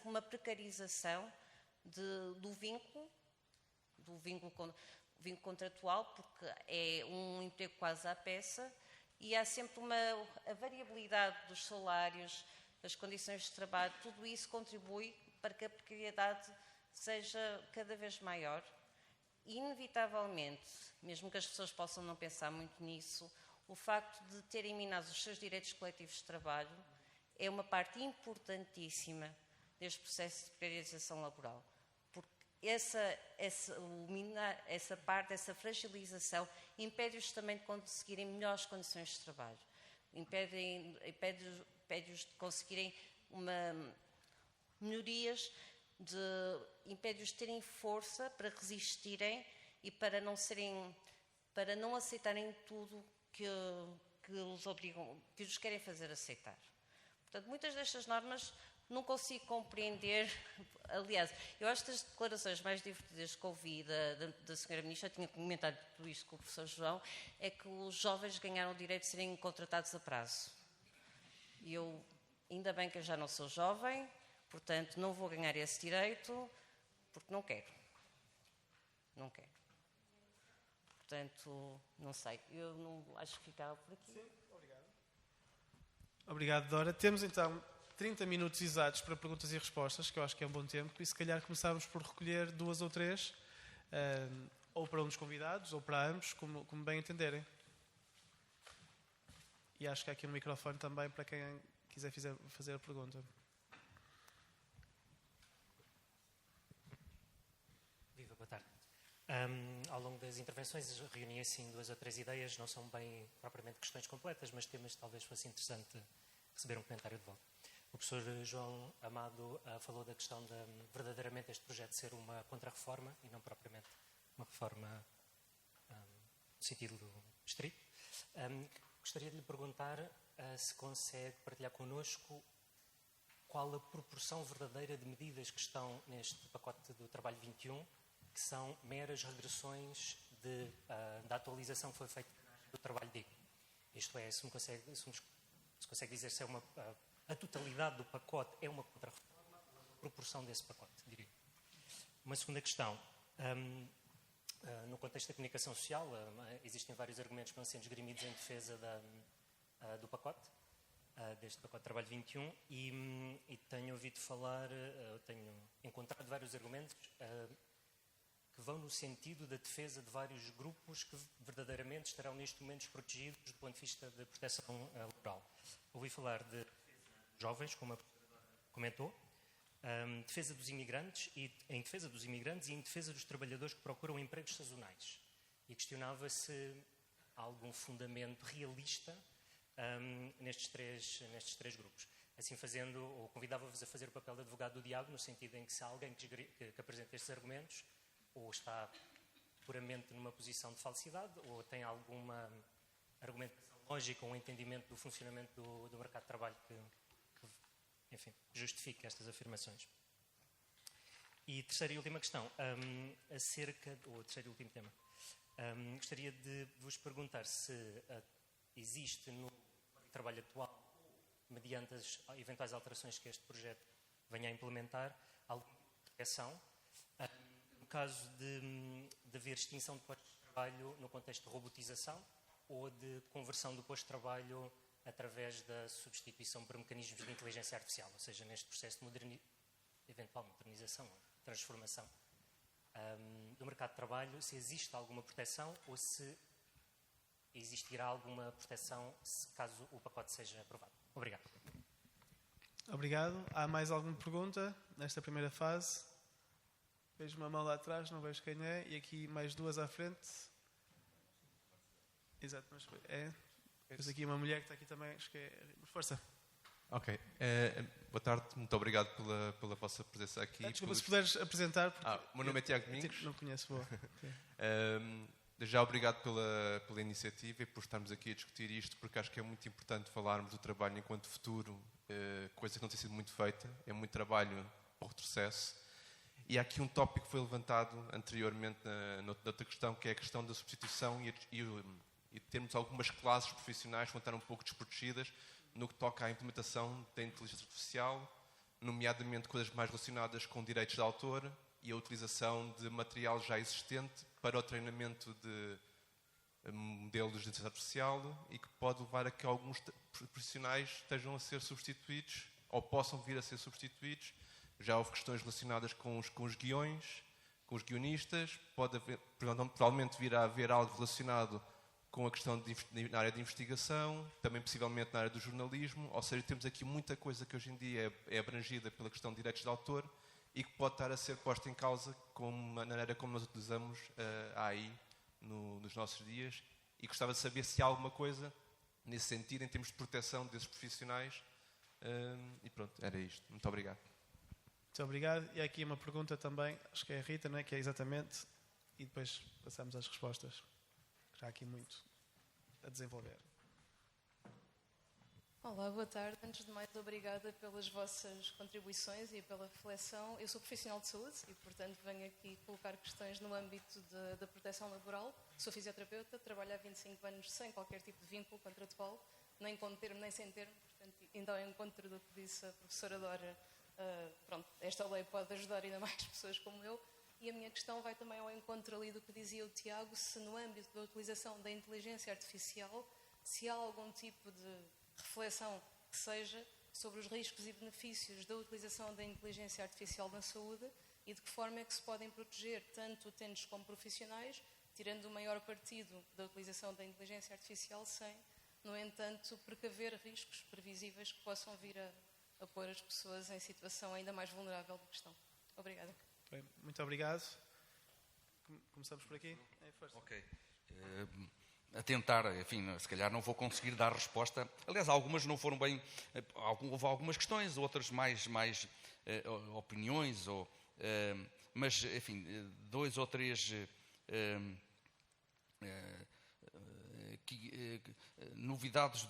[SPEAKER 3] uma precarização do vínculo contratual, porque é um emprego quase à peça, e há sempre a variabilidade dos salários, das condições de trabalho, tudo isso contribui para que a precariedade seja cada vez maior. Inevitavelmente, mesmo que as pessoas possam não pensar muito nisso, o facto de terem minado os seus direitos coletivos de trabalho é uma parte importantíssima deste processo de precarização laboral. Porque essa parte, essa fragilização, impede-os também de conseguirem melhores condições de trabalho. Impede-os de conseguirem melhorias, impede-os de terem força para resistirem e para não aceitarem tudo que os obrigam, que os querem fazer aceitar. Portanto, muitas destas normas não consigo compreender. Aliás, eu acho que as declarações mais divertidas que ouvi da senhora Ministra, tinha comentado tudo isto com o professor João, é que os jovens ganharam o direito de serem contratados a prazo. E ainda bem que eu já não sou jovem, portanto, não vou ganhar esse direito, porque não quero. Não quero. Portanto, não sei. Eu não acho que ficava por aqui.
[SPEAKER 1] Sim, obrigado. Obrigado, Dora. Temos então 30 minutos exatos para perguntas e respostas, que eu acho que é um bom tempo, e se calhar começávamos por recolher 2 ou 3, ou para um dos convidados, ou para ambos, como bem entenderem. E acho que há aqui um microfone também para quem quiser fazer a pergunta.
[SPEAKER 4] Viva, boa tarde. Ao longo das intervenções reuni assim 2 ou 3 ideias, não são bem propriamente questões completas, mas temas que talvez fosse interessante receber um comentário de volta. O professor João Amado falou da questão de verdadeiramente este projeto ser uma contra-reforma e não propriamente uma reforma no sentido estrito. Gostaria de lhe perguntar se consegue partilhar connosco qual a proporção verdadeira de medidas que estão neste pacote do Trabalho 21, que são meras regressões da atualização que foi feita do Trabalho Digno. Isto é, se consegue dizer se é a totalidade do pacote é uma contra-reforma ou a proporção desse pacote, diria. Uma segunda questão. No contexto da comunicação social, existem vários argumentos que vão sendo esgrimidos em defesa do pacote, deste pacote de Trabalho 21, e tenho ouvido falar, tenho encontrado vários argumentos que vão no sentido da defesa de vários grupos que verdadeiramente estarão neste momento desprotegidos do ponto de vista da proteção laboral. Ouvi falar de jovens, como a professora comentou, defesa dos imigrantes e em defesa dos trabalhadores que procuram empregos sazonais. E questionava se há algum fundamento realista nestes três grupos. Assim fazendo, ou convidava-vos a fazer o papel de advogado do diabo, no sentido em que se há alguém que apresenta estes argumentos, ou está puramente numa posição de falsidade, ou tem alguma argumentação lógica ou um entendimento do funcionamento do mercado de trabalho que enfim, justifique estas afirmações. E terceira e última questão, terceiro e último tema. Gostaria de vos perguntar se existe no trabalho atual, mediante as eventuais alterações que este projeto venha a implementar, alguma proteção, no caso de haver extinção de postos de trabalho no contexto de robotização ou de conversão do posto de trabalho através da substituição por mecanismos de inteligência artificial, ou seja, neste processo de eventual modernização, transformação do mercado de trabalho, se existe alguma proteção ou se existirá alguma proteção caso o pacote seja aprovado. Obrigado.
[SPEAKER 1] Obrigado. Há mais alguma pergunta nesta primeira fase? Vejo uma mão lá atrás, não vejo quem é, e aqui mais 2 à frente. Exato, mas temos aqui uma mulher que está aqui também, acho que é... Força.
[SPEAKER 5] Ok. Boa tarde, muito obrigado pela vossa presença aqui.
[SPEAKER 1] Desculpa, se puderes apresentar...
[SPEAKER 5] O meu nome é Tiago Domingos.
[SPEAKER 1] Não conheço, boa.
[SPEAKER 5] Já obrigado pela iniciativa e por estarmos aqui a discutir isto, porque acho que é muito importante falarmos do trabalho enquanto futuro, coisa que não tem sido muito feita. É muito trabalho ao retrocesso. E há aqui um tópico que foi levantado anteriormente noutra questão, que é a questão da substituição e termos algumas classes profissionais que vão estar um pouco desprotegidas no que toca à implementação da inteligência artificial, nomeadamente coisas mais relacionadas com direitos de autor e a utilização de material já existente para o treinamento de modelos de inteligência artificial e que pode levar a que alguns profissionais estejam a ser substituídos ou possam vir a ser substituídos. Já houve questões relacionadas com os guiões, com os guionistas, provavelmente virá a haver algo relacionado com a questão na área de investigação, também possivelmente na área do jornalismo, ou seja, temos aqui muita coisa que hoje em dia é abrangida pela questão de direitos de autor e que pode estar a ser posta em causa com a maneira como nós utilizamos a AI nos nossos dias, e gostava de saber se há alguma coisa nesse sentido, em termos de proteção desses profissionais, e pronto, era isto. Muito obrigado.
[SPEAKER 1] Muito obrigado. E há aqui uma pergunta também, acho que é a Rita, não é? Que é exatamente, e depois passamos às respostas. Já há aqui muito a desenvolver.
[SPEAKER 6] Olá, boa tarde. Antes de mais, obrigada pelas vossas contribuições e pela reflexão. Eu sou profissional de saúde e, portanto, venho aqui colocar questões no âmbito da proteção laboral. Sou fisioterapeuta, trabalho há 25 anos sem qualquer tipo de vínculo contratual, nem com termo, nem sem termo. Portanto, ainda ao encontro do que disse a professora Dora, esta lei pode ajudar ainda mais pessoas como eu. E a minha questão vai também ao encontro ali do que dizia o Tiago, se no âmbito da utilização da inteligência artificial, se há algum tipo de reflexão que seja sobre os riscos e benefícios da utilização da inteligência artificial na saúde e de que forma é que se podem proteger tanto utentes como profissionais, tirando o maior partido da utilização da inteligência artificial sem, no entanto, precaver riscos previsíveis que possam vir a pôr as pessoas em situação ainda mais vulnerável do que estão. Obrigada.
[SPEAKER 1] Bem, muito obrigado. Começamos por aqui.
[SPEAKER 2] Ok. A tentar, enfim, se calhar não vou conseguir dar resposta. Aliás, algumas não foram bem... Houve algumas questões, outras mais opiniões, mas, enfim, 2 ou 3 novidades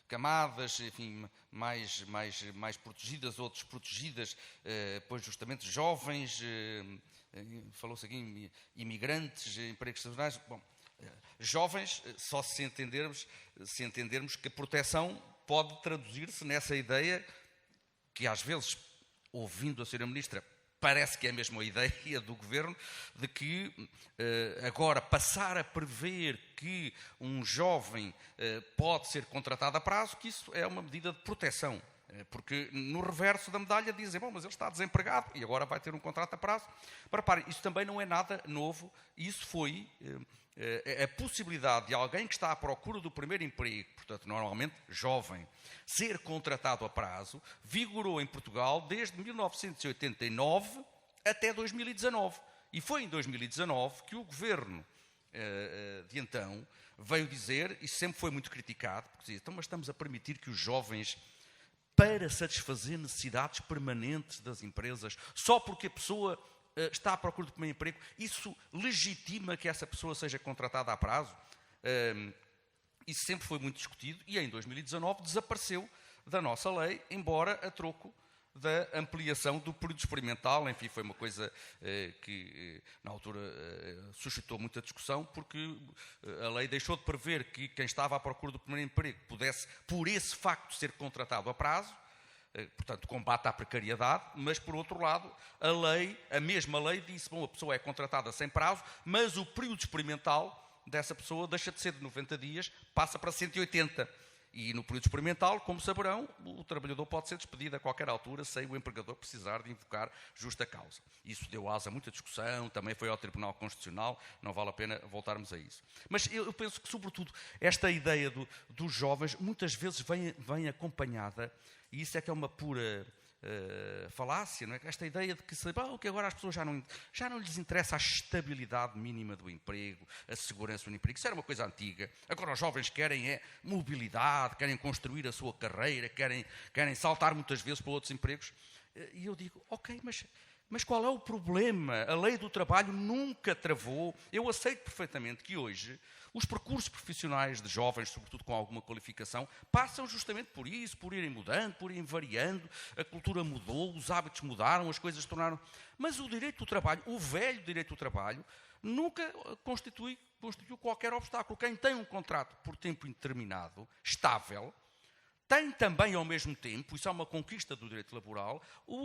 [SPEAKER 2] camadas, enfim, mais protegidas, outras protegidas, pois justamente jovens... Falou-se aqui imigrantes, empregos sazonais. Bom, jovens, só se entendermos que a proteção pode traduzir-se nessa ideia que às vezes, ouvindo a Sra. Ministra, parece que é mesmo a ideia do Governo, de que agora passar a prever que um jovem pode ser contratado a prazo, que isso é uma medida de proteção. Porque no reverso da medalha dizem, bom, mas ele está desempregado e agora vai ter um contrato a prazo. Mas reparem, isso também não é nada novo. Isso foi a possibilidade de alguém que está à procura do primeiro emprego, portanto, normalmente jovem, ser contratado a prazo, vigorou em Portugal desde 1989 até 2019. E foi em 2019 que o Governo de então veio dizer, e sempre foi muito criticado, porque dizia, então, mas estamos a permitir que os jovens... para satisfazer necessidades permanentes das empresas, só porque a pessoa está à procura do primeiro emprego, isso legitima que essa pessoa seja contratada a prazo? Isso sempre foi muito discutido e em 2019 desapareceu da nossa lei, embora a troco da ampliação do período experimental. Enfim, foi uma coisa que na altura suscitou muita discussão, porque a lei deixou de prever que quem estava à procura do primeiro emprego pudesse, por esse facto, ser contratado a prazo, portanto, combate à precariedade, mas, por outro lado, a mesma lei disse, bom, a pessoa é contratada sem prazo, mas o período experimental dessa pessoa deixa de ser de 90 dias, passa para 180. E no período experimental, como saberão, o trabalhador pode ser despedido a qualquer altura sem o empregador precisar de invocar justa causa. Isso deu asa a muita discussão, também foi ao Tribunal Constitucional, não vale a pena voltarmos a isso. Mas eu penso que, sobretudo, esta ideia dos jovens muitas vezes vem acompanhada, e isso é que é uma pura falácia, não é? Esta ideia de que agora as pessoas já não lhes interessa a estabilidade mínima do emprego, a segurança do emprego. Isso era uma coisa antiga. Agora os jovens querem mobilidade, querem construir a sua carreira, querem saltar muitas vezes para outros empregos. E eu digo, ok, mas qual é o problema? A lei do trabalho nunca travou. Eu aceito perfeitamente que hoje os percursos profissionais de jovens, sobretudo com alguma qualificação, passam justamente por isso, por irem mudando, por irem variando. A cultura mudou, os hábitos mudaram, as coisas se tornaram... Mas o direito do trabalho, o velho direito do trabalho, nunca constituiu qualquer obstáculo. Quem tem um contrato por tempo indeterminado, estável, tem também, ao mesmo tempo, isso é uma conquista do direito laboral,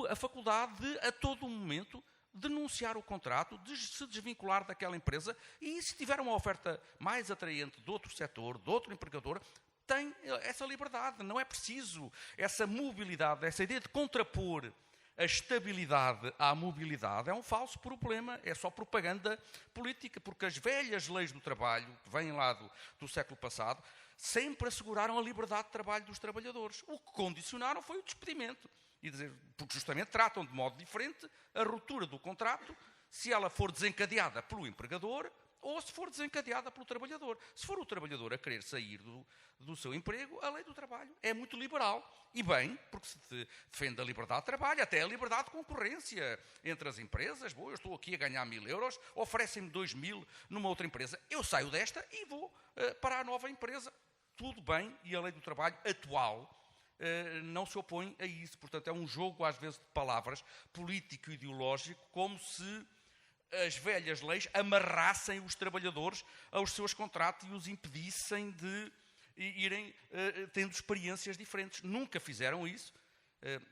[SPEAKER 2] a faculdade de, a todo momento, denunciar o contrato, de se desvincular daquela empresa e, se tiver uma oferta mais atraente de outro setor, de outro empregador, tem essa liberdade. Não é preciso essa mobilidade, essa ideia de contrapor a estabilidade à mobilidade. É um falso problema, é só propaganda política, porque as velhas leis do trabalho, que vêm lá do século passado, sempre asseguraram a liberdade de trabalho dos trabalhadores. O que condicionaram foi o despedimento. E dizer, porque justamente tratam de modo diferente a ruptura do contrato, se ela for desencadeada pelo empregador ou se for desencadeada pelo trabalhador. Se for o trabalhador a querer sair do seu emprego, a lei do trabalho é muito liberal. E bem, porque se defende a liberdade de trabalho, até a liberdade de concorrência entre as empresas. Bom, eu estou aqui a ganhar 1.000 euros, oferecem-me 2.000 numa outra empresa. Eu saio desta e vou para a nova empresa. Tudo bem, e a lei do trabalho atual não se opõe a isso. Portanto, é um jogo, às vezes, de palavras, político-ideológico, como se as velhas leis amarrassem os trabalhadores aos seus contratos e os impedissem de irem tendo experiências diferentes. Nunca fizeram isso.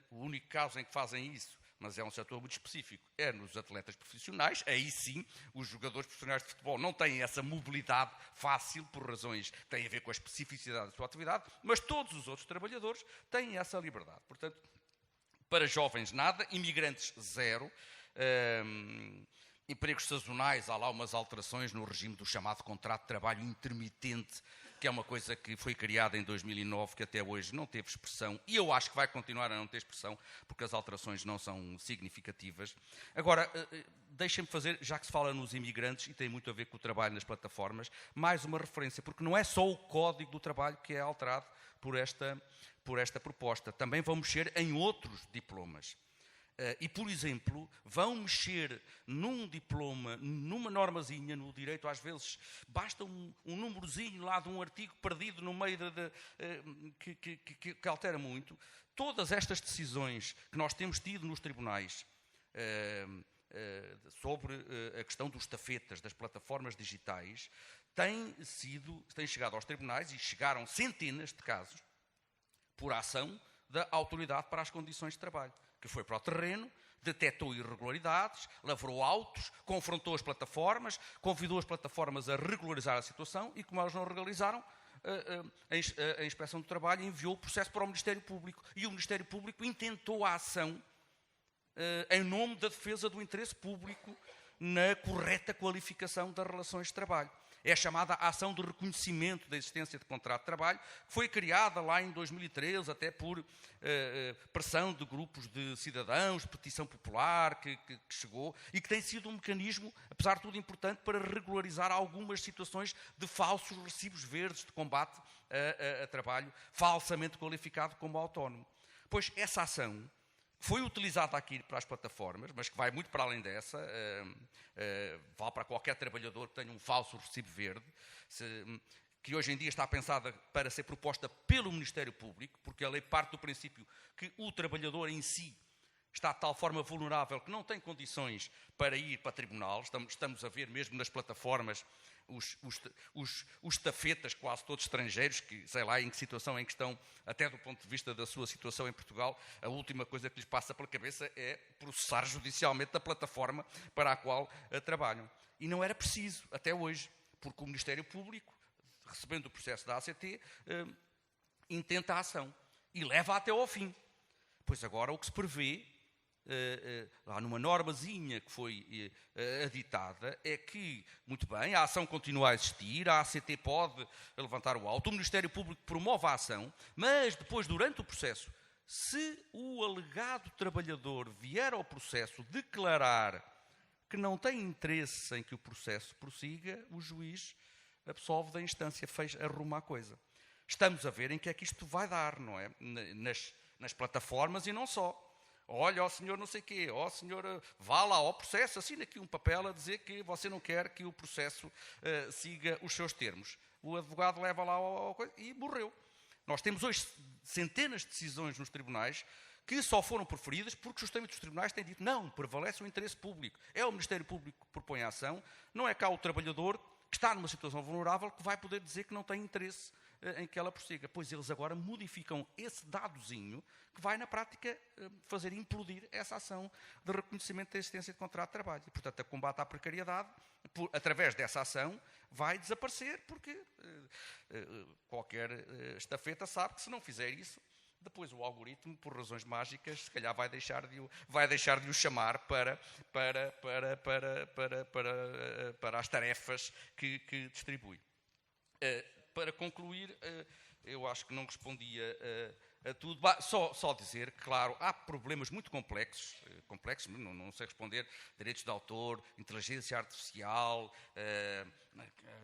[SPEAKER 2] O único caso em que fazem isso, mas é um setor muito específico, é nos atletas profissionais. Aí sim, os jogadores profissionais de futebol não têm essa mobilidade fácil, por razões que têm a ver com a especificidade da sua atividade, mas todos os outros trabalhadores têm essa liberdade. Portanto, para jovens nada, imigrantes zero, empregos sazonais, há lá umas alterações no regime do chamado contrato de trabalho intermitente, que é uma coisa que foi criada em 2009, que até hoje não teve expressão, e eu acho que vai continuar a não ter expressão, porque as alterações não são significativas. Agora, deixem-me fazer, já que se fala nos imigrantes, e tem muito a ver com o trabalho nas plataformas, mais uma referência, porque não é só o Código do Trabalho que é alterado por esta proposta, também vão mexer em outros diplomas. E, por exemplo, vão mexer num diploma, numa normazinha, no direito, às vezes basta um númerozinho lá de um artigo perdido no meio que altera muito. Todas estas decisões que nós temos tido nos tribunais sobre a questão dos estafetas, das plataformas digitais, têm chegado aos tribunais, e chegaram centenas de casos, por ação da Autoridade para as Condições de Trabalho, que foi para o terreno, detectou irregularidades, lavrou autos, confrontou as plataformas, convidou as plataformas a regularizar a situação e, como elas não regularizaram, a Inspeção do Trabalho enviou o processo para o Ministério Público. E o Ministério Público intentou a ação em nome da defesa do interesse público na correta qualificação das relações de trabalho. É a chamada ação de reconhecimento da existência de contrato de trabalho, que foi criada lá em 2013, até por pressão de grupos de cidadãos, de petição popular, que chegou, e que tem sido um mecanismo, apesar de tudo, importante para regularizar algumas situações de falsos recibos verdes de combate a trabalho falsamente qualificado como autónomo. Pois essa ação foi utilizada aqui para as plataformas, mas que vai muito para além dessa, vale para qualquer trabalhador que tenha um falso recibo verde, que hoje em dia está pensada para ser proposta pelo Ministério Público, porque a lei parte do princípio que o trabalhador em si está de tal forma vulnerável que não tem condições para ir para tribunal. Estamos a ver mesmo nas plataformas os estafetas, quase todos estrangeiros, que sei lá em que situação em que estão, até do ponto de vista da sua situação em Portugal, a última coisa que lhes passa pela cabeça é processar judicialmente a plataforma para a qual trabalham. E não era preciso, até hoje, porque o Ministério Público, recebendo o processo da ACT, intenta a ação e leva até ao fim. Pois agora o que se prevê, lá numa normazinha que foi aditada, é que, muito bem, a ação continua a existir, a ACT pode levantar o auto, o Ministério Público promove a ação, mas depois, durante o processo, se o alegado trabalhador vier ao processo declarar que não tem interesse em que o processo prossiga, o juiz absolve da instância, arruma a coisa. Estamos a ver em que é que isto vai dar, não é? Nas plataformas e não só. Olha, ó senhor não sei o quê, ó senhor, vá lá ao processo, assina aqui um papel a dizer que você não quer que o processo siga os seus termos. O advogado leva lá e morreu. Nós temos hoje centenas de decisões nos tribunais que só foram proferidas porque justamente os tribunais têm dito não, prevalece o interesse público. É o Ministério Público que propõe a ação, não é cá o trabalhador que está numa situação vulnerável que vai poder dizer que não tem interesse em que ela prossiga. Pois eles agora modificam esse dadozinho que vai, na prática, fazer implodir essa ação de reconhecimento da existência de contrato de trabalho. E, portanto, a combate à precariedade, através dessa ação, vai desaparecer, porque qualquer estafeta sabe que se não fizer isso, depois o algoritmo, por razões mágicas, se calhar vai deixar de o chamar para as tarefas que distribui. Para concluir, eu acho que não respondia tudo. Só dizer que, claro, há problemas muito complexos, não sei responder, direitos de autor, inteligência artificial,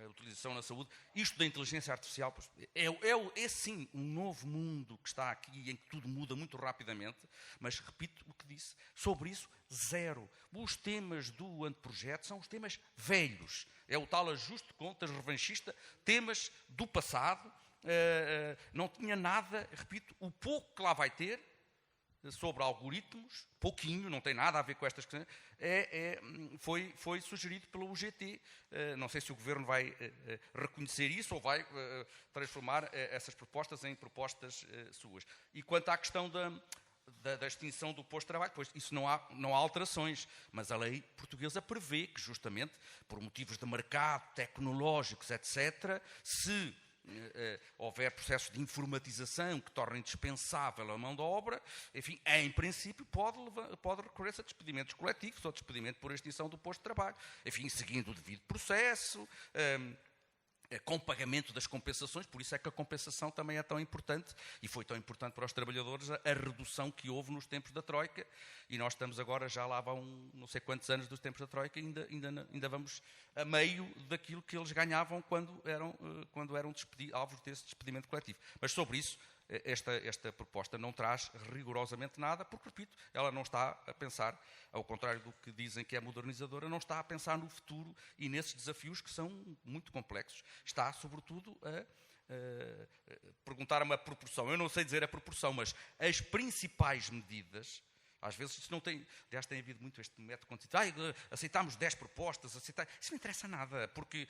[SPEAKER 2] a utilização na saúde. Isto da inteligência artificial é sim um novo mundo que está aqui, em que tudo muda muito rapidamente, mas repito o que disse, sobre isso, zero. Os temas do anteprojeto são os temas velhos. É o tal ajuste de contas revanchista, temas do passado. Não tinha nada, repito, o pouco que lá vai ter sobre algoritmos, pouquinho, não tem nada a ver com estas questões, foi sugerido pela UGT. Não sei se o Governo vai reconhecer isso ou vai transformar essas propostas em propostas suas. E quanto à questão da extinção do posto de trabalho, pois isso não há alterações, mas a lei portuguesa prevê que, justamente, por motivos de mercado, tecnológicos, etc., se houver processos de informatização que tornem indispensável a mão de obra, enfim, em princípio pode recorrer-se a despedimentos coletivos ou despedimento por extinção do posto de trabalho. Enfim, seguindo o devido processo, com pagamento das compensações, por isso é que a compensação também é tão importante, e foi tão importante para os trabalhadores a redução que houve nos tempos da Troika, e nós estamos agora, já lá vão não sei quantos anos dos tempos da Troika, ainda vamos a meio daquilo que eles ganhavam quando eram alvos desse despedimento coletivo. Mas sobre isso, esta proposta não traz rigorosamente nada, porque, repito, ela não está a pensar, ao contrário do que dizem que é modernizadora, não está a pensar no futuro e nesses desafios que são muito complexos. Está, sobretudo, a perguntar uma proporção. Eu não sei dizer a proporção, mas as principais medidas. Às vezes isso não tem... Aliás, tem havido muito este método quantitativo. Aceitámos 10 propostas, isso não interessa nada, porque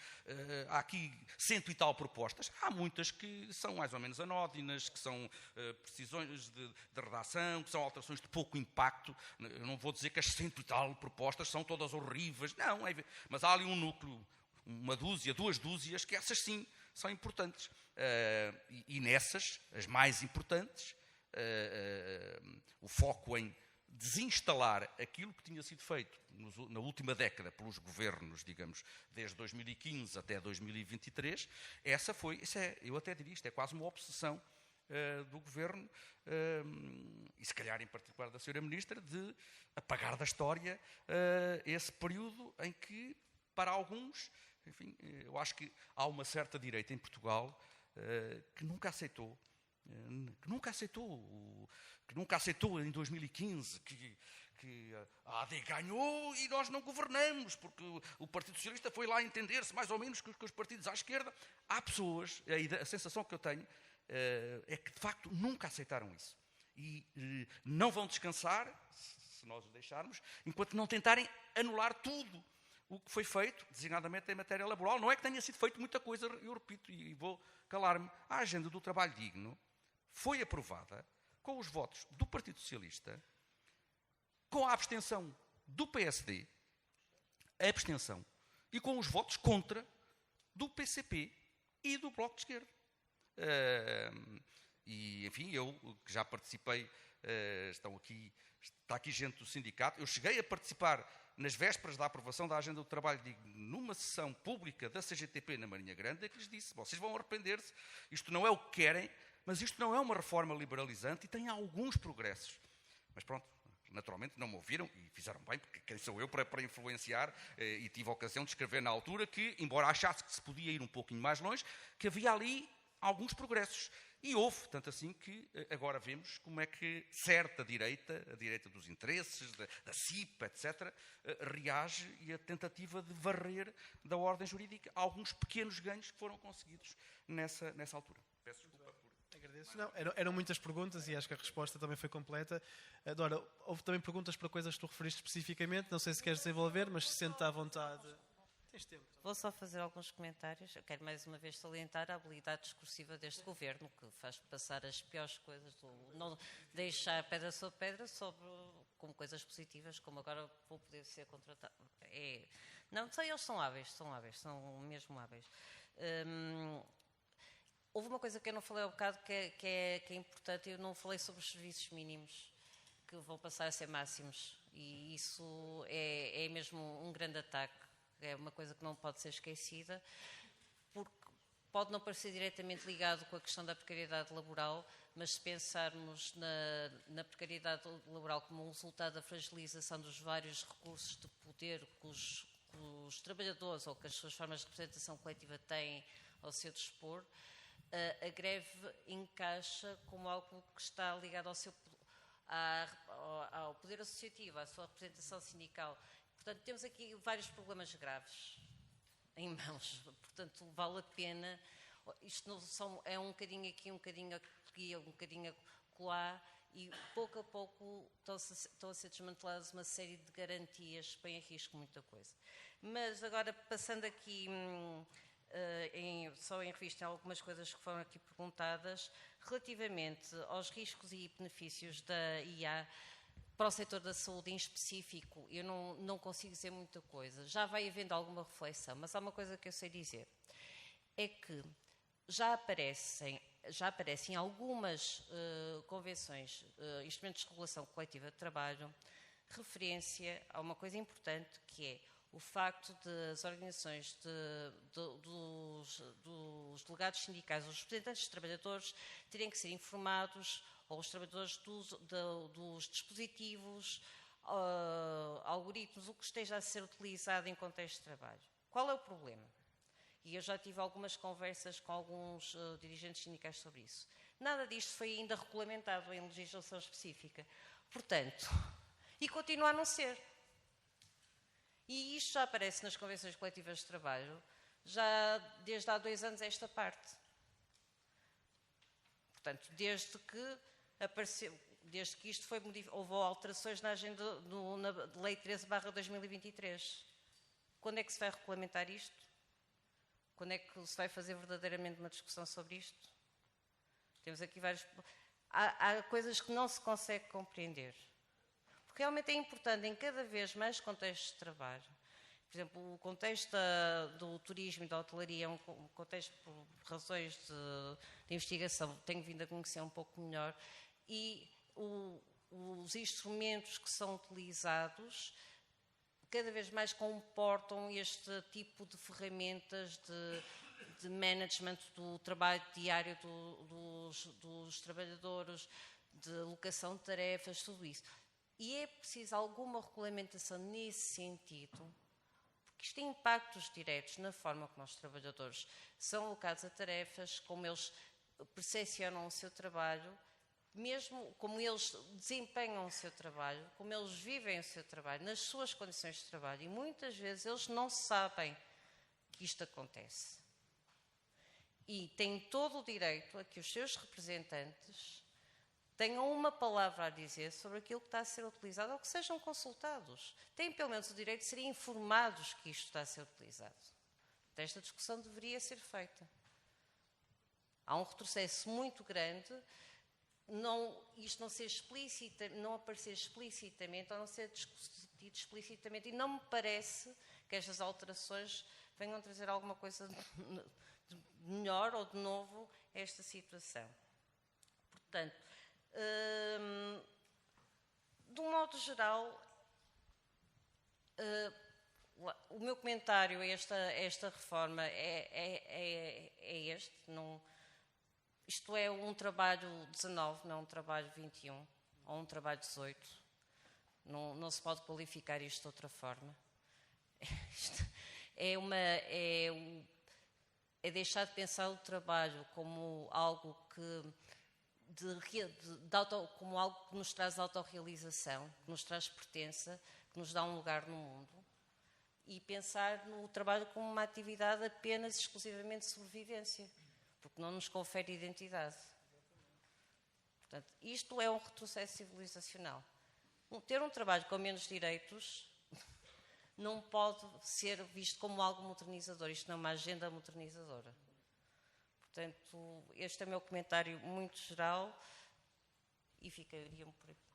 [SPEAKER 2] há aqui 100 e tal propostas. Há muitas que são mais ou menos anódinas, que são precisões de redação, que são alterações de pouco impacto. Eu não vou dizer que as 100 e tal propostas são todas horríveis, não. Mas há ali um núcleo, uma dúzia, 2 dúzias, que essas sim são importantes. E nessas, as mais importantes, o foco em desinstalar aquilo que tinha sido feito na última década pelos governos, digamos, desde 2015 até 2023, eu até diria, isto é quase uma obsessão do Governo, e se calhar em particular da Sra. Ministra, de apagar da história esse período em que, para alguns, enfim, eu acho que há uma certa direita em Portugal que nunca aceitou em 2015 que a AD ganhou e nós não governamos, porque o Partido Socialista foi lá entender-se mais ou menos com os partidos à esquerda. Há pessoas, a sensação que eu tenho é que de facto nunca aceitaram isso. E não vão descansar, se nós os deixarmos, enquanto não tentarem anular tudo o que foi feito, designadamente em matéria laboral. Não é que tenha sido feito muita coisa, eu repito, e vou calar-me. A agenda do trabalho digno foi aprovada com os votos do Partido Socialista, com a abstenção do PSD, e com os votos contra do PCP e do Bloco de Esquerda. E, enfim, eu que já participei, está aqui gente do sindicato, eu cheguei a participar nas vésperas da aprovação da agenda do trabalho digno, numa sessão pública da CGTP na Marinha Grande, é que lhes disse: vocês vão arrepender-se, isto não é o que querem, mas isto não é uma reforma liberalizante e tem alguns progressos. Mas pronto, naturalmente não me ouviram e fizeram bem, porque quem sou eu para influenciar, e tive a ocasião de escrever na altura que, embora achasse que se podia ir um pouquinho mais longe, que havia ali alguns progressos. E houve, tanto assim que agora vemos como é que certa direita, a direita dos interesses, da CIP, etc., reage, e a tentativa de varrer da ordem jurídica alguns pequenos ganhos que foram conseguidos nessa altura. Peço desculpa por...
[SPEAKER 1] Agradeço. Não, eram muitas perguntas e acho que a resposta também foi completa. Dora, houve também perguntas para coisas que tu referiste especificamente, não sei se queres desenvolver, mas sente-te à vontade. Tens tempo.
[SPEAKER 3] Vou só fazer alguns comentários. Eu quero mais uma vez salientar a habilidade discursiva deste governo, que faz passar as piores coisas, não deixar pedra sobre pedra, como coisas positivas, como agora vou poder ser contratado. Não sei, eles são hábeis, são mesmo hábeis. Houve uma coisa que eu não falei ao bocado que é importante. Eu não falei sobre os serviços mínimos, que vão passar a ser máximos, e isso é mesmo um grande ataque. É uma coisa que não pode ser esquecida, porque pode não parecer diretamente ligado com a questão da precariedade laboral, mas se pensarmos na precariedade laboral como um resultado da fragilização dos vários recursos de poder que os trabalhadores ou que as suas formas de representação coletiva têm ao seu dispor, a greve encaixa como algo que está ligado ao poder associativo, à sua representação sindical. Portanto, temos aqui vários problemas graves em mãos. Portanto, vale a pena. Isto não é um bocadinho aqui, um bocadinho aqui, um bocadinho acolá, e pouco a pouco estão a ser desmanteladas uma série de garantias que põem em risco muita coisa. Mas agora, passando aqui só em revista algumas coisas que foram aqui perguntadas, relativamente aos riscos e benefícios da IA para o setor da saúde em específico, eu não consigo dizer muita coisa. Já vai havendo alguma reflexão, mas há uma coisa que eu sei dizer. É que já aparecem algumas convenções, instrumentos de regulação coletiva de trabalho, referência a uma coisa importante, que é o facto das organizações dos delegados sindicais, os representantes dos trabalhadores, terem que ser informados, ou os trabalhadores dos dispositivos, algoritmos, o que esteja a ser utilizado em contexto de trabalho. Qual é o problema? E eu já tive algumas conversas com alguns dirigentes sindicais sobre isso. Nada disto foi ainda regulamentado em legislação específica. Portanto, e continua a não ser. E isto já aparece nas convenções coletivas de trabalho, já desde há 2 anos esta parte. Portanto, desde que isto foi modificado, houve alterações na agenda na Lei 13/2023. Quando é que se vai regulamentar isto? Quando é que se vai fazer verdadeiramente uma discussão sobre isto? Temos aqui vários... Há coisas que não se consegue compreender. Porque realmente é importante em cada vez mais contextos de trabalho. Por exemplo, o contexto do turismo e da hotelaria é um contexto por razões de investigação, tenho vindo a conhecer um pouco melhor, e os instrumentos que são utilizados cada vez mais comportam este tipo de ferramentas de management do trabalho diário dos trabalhadores, de alocação de tarefas, tudo isso. E é preciso alguma regulamentação nesse sentido, porque isto tem impactos diretos na forma como os trabalhadores são alocados a tarefas, como eles percepcionam o seu trabalho, mesmo como eles desempenham o seu trabalho, como eles vivem o seu trabalho, nas suas condições de trabalho. E muitas vezes eles não sabem que isto acontece. E têm todo o direito a que os seus representantes tenham uma palavra a dizer sobre aquilo que está a ser utilizado, ou que sejam consultados. Têm pelo menos o direito de serem informados que isto está a ser utilizado. Esta discussão deveria ser feita. Há um retrocesso muito grande, isto não aparecer explicitamente, ou não ser discutido explicitamente, e não me parece que estas alterações venham trazer alguma coisa de melhor ou de novo a esta situação. Portanto, de um modo geral, o meu comentário a esta reforma é este. Isto é um trabalho 19, não é um trabalho 21, ou um trabalho 18. Não se pode qualificar isto de outra forma. É deixar de pensar o trabalho como algo como algo que nos traz autorrealização, que nos traz pertença, que nos dá um lugar no mundo, e pensar no trabalho como uma atividade apenas e exclusivamente de sobrevivência, porque não nos confere identidade. Portanto, isto é um retrocesso civilizacional. Ter um trabalho com menos direitos não pode ser visto como algo modernizador. Isto não é uma agenda modernizadora. Portanto, este é o meu comentário muito geral e ficaria por aqui.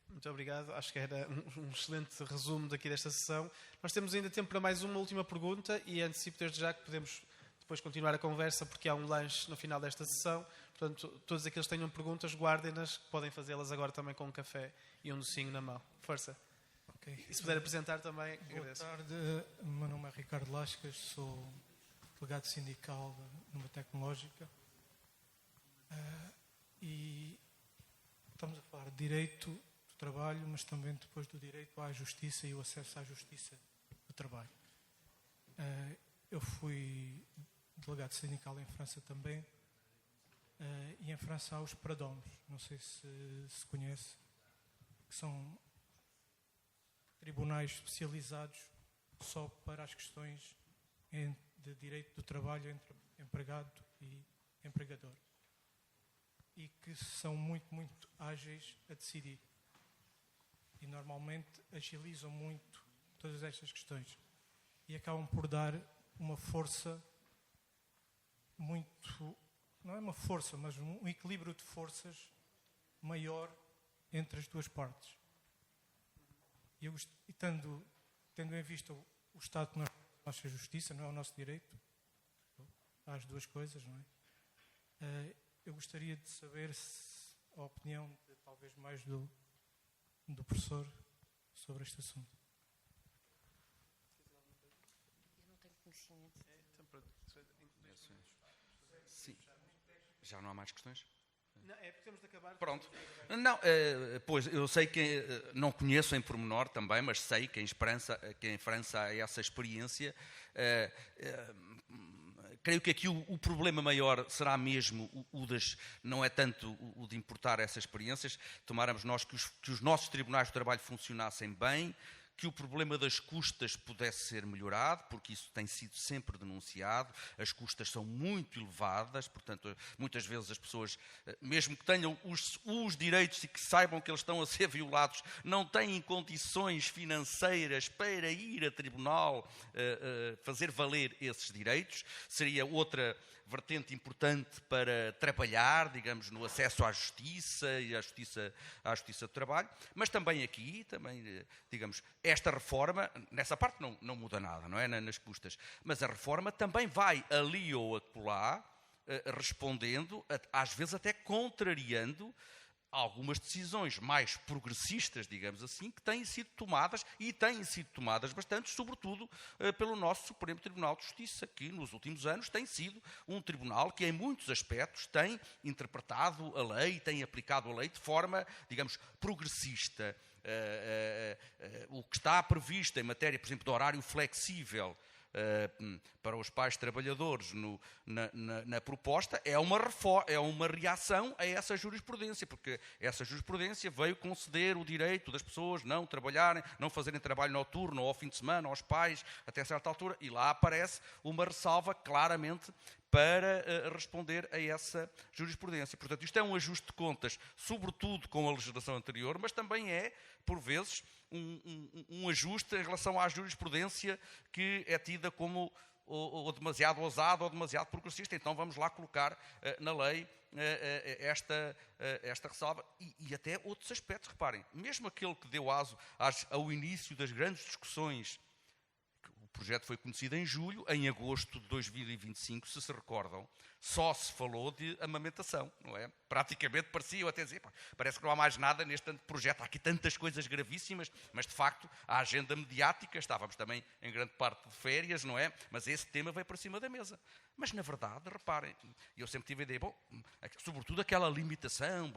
[SPEAKER 1] Muito obrigado. Acho que era um excelente resumo daqui desta sessão. Nós temos ainda tempo para mais uma última pergunta e antecipo desde já que podemos depois continuar a conversa, porque há um lanche no final desta sessão. Portanto, todos aqueles que tenham perguntas, guardem-nas, que podem fazê-las agora também com um café e um docinho na mão. Força.
[SPEAKER 7] Okay.
[SPEAKER 1] E se puder apresentar também,
[SPEAKER 7] Boa
[SPEAKER 1] agradeço.
[SPEAKER 7] tarde, o meu nome é Ricardo Lascas, sou delegado sindical numa tecnológica. E estamos a falar de direito do trabalho, mas também depois do direito à justiça e o acesso à justiça do trabalho. Eu fui delegado sindical em França também, e em França há os prud'hommes, não sei se conhece, que são tribunais especializados só para as questões de direito do trabalho entre empregado e empregador, e que são muito, muito ágeis a decidir e normalmente agilizam muito todas estas questões e acabam por dar uma força muito, não é uma força, mas um equilíbrio de forças maior entre as duas partes. E tendo em vista o estado de nossa justiça, não é o nosso direito, há as duas coisas, não é? Eu gostaria de saber a opinião, talvez mais do professor, sobre este assunto.
[SPEAKER 3] Eu não tenho conhecimento.
[SPEAKER 2] Sim. Já não há mais questões?
[SPEAKER 1] Não, é porque temos de acabar.
[SPEAKER 2] Pronto. Não, pois, eu sei que não conheço em pormenor também, mas sei que em França há essa experiência. Creio que aqui o problema maior será mesmo não é tanto o de importar essas experiências, tomáramos nós que os nossos tribunais de trabalho funcionassem bem, que o problema das custas pudesse ser melhorado, porque isso tem sido sempre denunciado, as custas são muito elevadas, portanto, muitas vezes as pessoas, mesmo que tenham os direitos e que saibam que eles estão a ser violados, não têm condições financeiras para ir a tribunal fazer valer esses direitos. Seria outra vertente importante para trabalhar, digamos, no acesso à justiça e à justiça do trabalho, mas também aqui, digamos, esta reforma, nessa parte não muda nada, não é, nas custas, mas a reforma também vai ali ou acolá, respondendo, às vezes até contrariando algumas decisões mais progressistas, digamos assim, que têm sido tomadas, e têm sido tomadas bastante, sobretudo pelo nosso Supremo Tribunal de Justiça, que nos últimos anos tem sido um tribunal que em muitos aspectos tem interpretado a lei, tem aplicado a lei de forma, digamos, progressista. O que está previsto em matéria, por exemplo, de horário flexível para os pais trabalhadores na proposta é uma reação a essa jurisprudência, porque essa jurisprudência veio conceder o direito das pessoas não trabalharem, não fazerem trabalho noturno ou ao fim de semana aos pais até certa altura, e lá aparece uma ressalva claramente para responder a essa jurisprudência. Portanto, isto é um ajuste de contas, sobretudo com a legislação anterior, mas também é, por vezes, um ajuste em relação à jurisprudência que é tida como ou demasiado ousada ou demasiado progressista. Então vamos lá colocar na lei esta ressalva e até outros aspectos. Reparem, mesmo aquele que deu aso ao início das grandes discussões. O projeto foi conhecido em julho, em agosto de 2025, se recordam, só se falou de amamentação, não é? Praticamente parecia, eu até dizer, parece que não há mais nada neste projeto, há aqui tantas coisas gravíssimas, mas de facto a agenda mediática, estávamos também em grande parte de férias, não é? Mas esse tema veio para cima da mesa. Mas na verdade, reparem, eu sempre tive a ideia, sobretudo aquela limitação,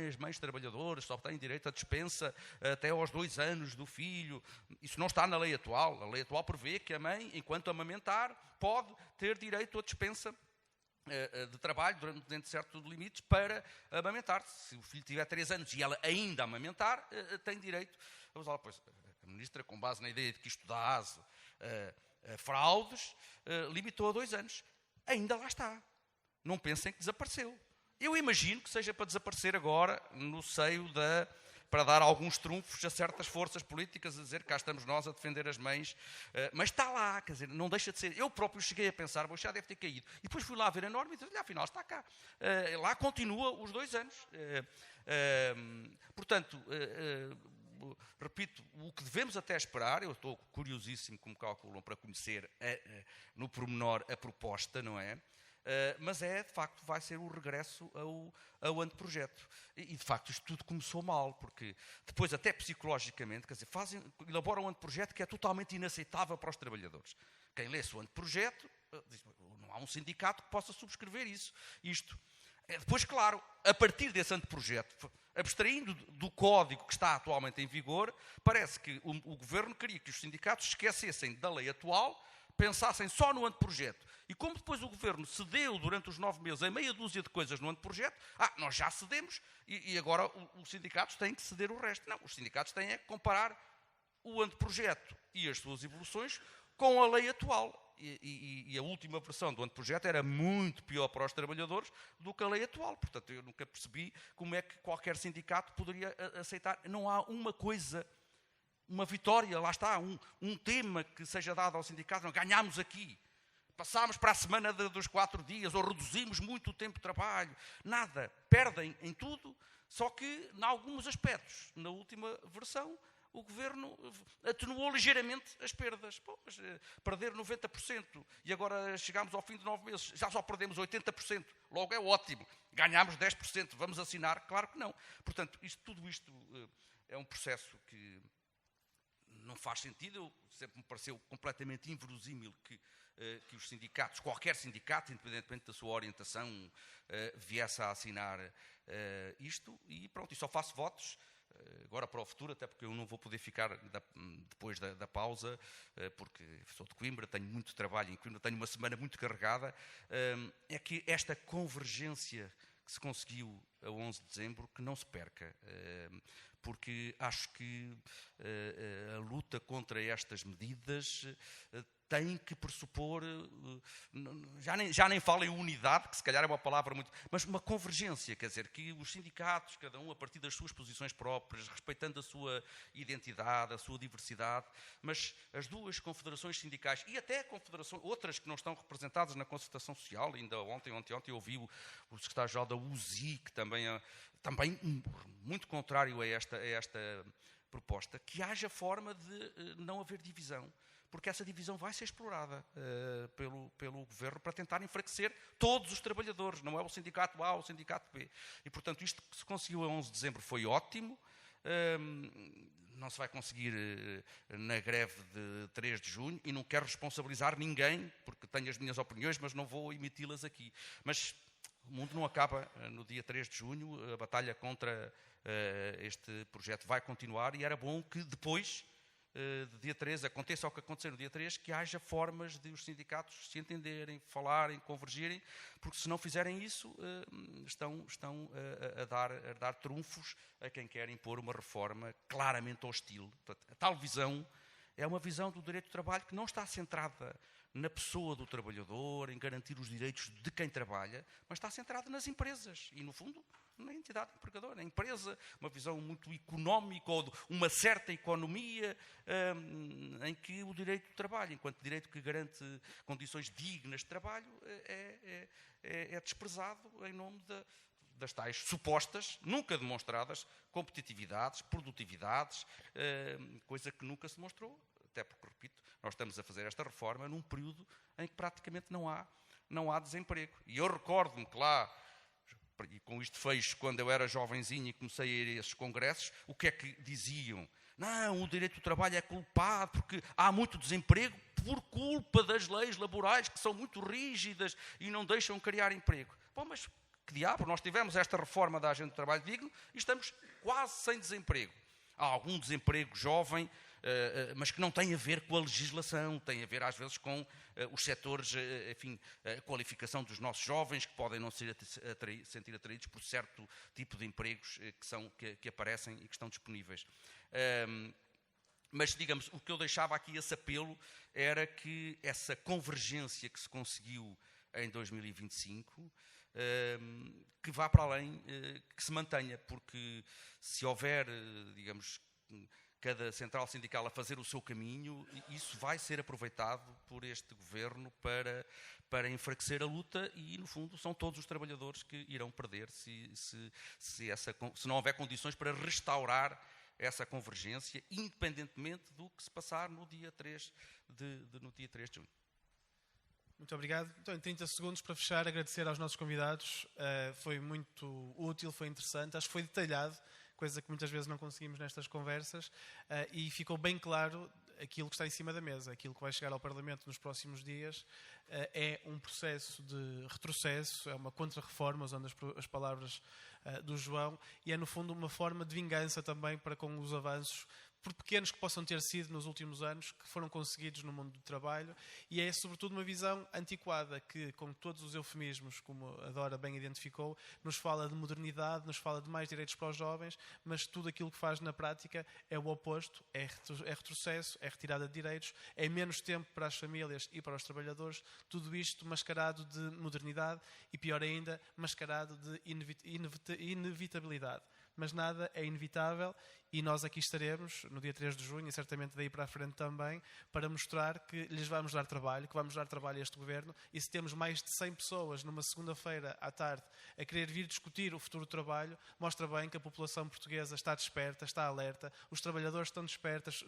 [SPEAKER 2] as mães trabalhadoras só têm direito à dispensa até aos 2 anos do filho, isso não está na lei atual. A lei atual prevê que a mãe, enquanto amamentar, pode ter direito à dispensa de trabalho dentro de certos limites para amamentar. Se o filho tiver 3 anos e ela ainda amamentar, tem direito a usá-la. Pois a ministra, com base na ideia de que isto dá aso a fraudes, limitou a 2 anos. Ainda lá está. Não pensem que desapareceu. Eu imagino que seja para desaparecer agora no seio para dar alguns trunfos a certas forças políticas, a dizer que cá estamos nós a defender as mães, mas está lá, quer dizer, não deixa de ser. Eu próprio cheguei a pensar, já deve ter caído. E depois fui lá ver a norma e disse, afinal está cá. Lá continua os 2 anos. Portanto, repito, o que devemos até esperar, eu estou curiosíssimo, como calculam, para conhecer no pormenor a proposta, não é? Mas de facto, vai ser o regresso ao anteprojeto. E, de facto, isto tudo começou mal, porque depois, até psicologicamente, quer dizer, elaboram um anteprojeto que é totalmente inaceitável para os trabalhadores. Quem lê-se o anteprojeto, diz, Não há um sindicato que possa subscrever isto. Depois, claro, a partir desse anteprojeto, abstraindo do código que está atualmente em vigor, parece que o Governo queria que os sindicatos esquecessem da lei atual, pensassem só no anteprojeto. E como depois o Governo cedeu durante os 9 meses a meia dúzia de coisas no anteprojeto, nós já cedemos e agora os sindicatos têm que ceder o resto. Não, os sindicatos têm que comparar o anteprojeto e as suas evoluções com a lei atual. E a última versão do anteprojeto era muito pior para os trabalhadores do que a lei atual. Portanto, eu nunca percebi como é que qualquer sindicato poderia aceitar. Não há uma coisa, uma vitória, lá está, um tema que seja dado ao sindicato. Não, ganhámos aqui, passámos para a semana dos 4 dias, ou reduzimos muito o tempo de trabalho. Nada, perdem em tudo, só que, em alguns aspectos, na última versão, o Governo atenuou ligeiramente as perdas. Mas perder 90% e agora chegamos ao fim de 9 meses, já só perdemos 80%, logo é ótimo. Ganhámos 10%, vamos assinar? Claro que não. Portanto, tudo isto é um processo que não faz sentido. Sempre me pareceu completamente inverosímil que os sindicatos, qualquer sindicato, independentemente da sua orientação, viesse a assinar isto. E pronto, e só faço votos agora para o futuro, até porque eu não vou poder ficar depois da pausa, porque sou de Coimbra, tenho muito trabalho em Coimbra, tenho uma semana muito carregada, é que esta convergência que se conseguiu a 11 de dezembro, que não se perca, porque acho que a luta contra estas medidas tem que pressupor, já nem falo em unidade, que se calhar é uma palavra muito, mas uma convergência, quer dizer, que os sindicatos, cada um a partir das suas posições próprias, respeitando a sua identidade, a sua diversidade, mas as duas confederações sindicais e até confederações, outras que não estão representadas na concertação social, ainda ontem eu ouvi o secretário-geral da USI, que também muito contrário a esta proposta, que haja forma de não haver divisão, porque essa divisão vai ser explorada pelo Governo para tentar enfraquecer todos os trabalhadores, não é o sindicato A ou o sindicato B. E, portanto, isto que se conseguiu a 11 de dezembro foi ótimo. Não se vai conseguir na greve de 3 de junho e não quero responsabilizar ninguém, porque tenho as minhas opiniões, mas não vou emiti-las aqui. Mas o mundo não acaba no dia 3 de junho, a batalha contra este projeto vai continuar e era bom que depois de dia 3, aconteça o que acontecer no dia 3, que haja formas de os sindicatos se entenderem, falarem, convergirem, porque se não fizerem isso, estão a dar trunfos a quem quer impor uma reforma claramente hostil. Portanto, a tal visão é uma visão do direito do trabalho que não está centrada na pessoa do trabalhador, em garantir os direitos de quem trabalha, mas está centrada nas empresas e, no fundo, na entidade empregadora. A empresa, uma visão muito económica, ou de uma certa economia em que o direito do trabalho, enquanto direito que garante condições dignas de trabalho, é desprezado em nome das tais supostas, nunca demonstradas, competitividades, produtividades, coisa que nunca se demonstrou. Até porque, repito, nós estamos a fazer esta reforma num período em que praticamente não há desemprego. E eu recordo-me que lá, e com isto fecho, quando eu era jovenzinho e comecei a ir a esses congressos, o que é que diziam? Não, o direito do trabalho é culpado porque há muito desemprego por culpa das leis laborais que são muito rígidas e não deixam criar emprego. Bom, mas que diabo, nós tivemos esta reforma da Agenda do Trabalho Digno e estamos quase sem desemprego. Há algum desemprego jovem, mas que não tem a ver com a legislação, tem a ver às vezes com os setores, enfim, a qualificação dos nossos jovens, que podem não se sentir atraídos por certo tipo de empregos que aparecem e que estão disponíveis. Mas, digamos, o que eu deixava aqui esse apelo era que essa convergência que se conseguiu em 2025, que vá para além, que se mantenha, porque se houver, digamos, cada central sindical a fazer o seu caminho, isso vai ser aproveitado por este Governo para enfraquecer a luta e, no fundo, são todos os trabalhadores que irão perder se não houver condições para restaurar essa convergência, independentemente do que se passar no dia 3 de junho.
[SPEAKER 1] Muito obrigado. Então, em 30 segundos, para fechar, agradecer aos nossos convidados. Foi muito útil, foi interessante, acho que foi detalhado, coisa que muitas vezes não conseguimos nestas conversas, e ficou bem claro aquilo que está em cima da mesa, aquilo que vai chegar ao Parlamento nos próximos dias, é um processo de retrocesso, é uma contra-reforma, usando as palavras do João, e é, no fundo, uma forma de vingança também para com os avanços, por pequenos que possam ter sido nos últimos anos, que foram conseguidos no mundo do trabalho, e é sobretudo uma visão antiquada que, com todos os eufemismos, como a Dora bem identificou, nos fala de modernidade, nos fala de mais direitos para os jovens, mas tudo aquilo que faz na prática é o oposto, é retrocesso, é retirada de direitos, é menos tempo para as famílias e para os trabalhadores, tudo isto mascarado de modernidade e, pior ainda, mascarado de inevitabilidade. Mas nada é inevitável e nós aqui estaremos no dia 3 de junho e certamente daí para a frente também para mostrar que lhes vamos dar trabalho, que vamos dar trabalho a este Governo, e se temos mais de 100 pessoas numa segunda-feira à tarde a querer vir discutir o futuro do trabalho, mostra bem que a população portuguesa está desperta, está alerta, os trabalhadores estão despertos,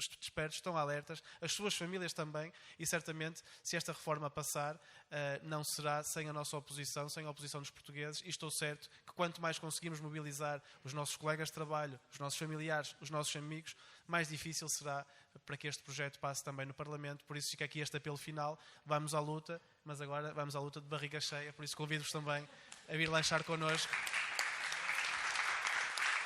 [SPEAKER 1] estão alertas, as suas famílias também, e certamente se esta reforma passar não será sem a nossa oposição, sem a oposição dos portugueses, e estou certo que quanto mais conseguimos mobilizar os nossos colegas de trabalho, os nossos familiares, os nossos amigos, mais difícil será para que este projeto passe também no Parlamento. Por isso fica aqui este apelo final, vamos à luta, mas agora vamos à luta de barriga cheia, por isso convido-vos também a vir lanchar connosco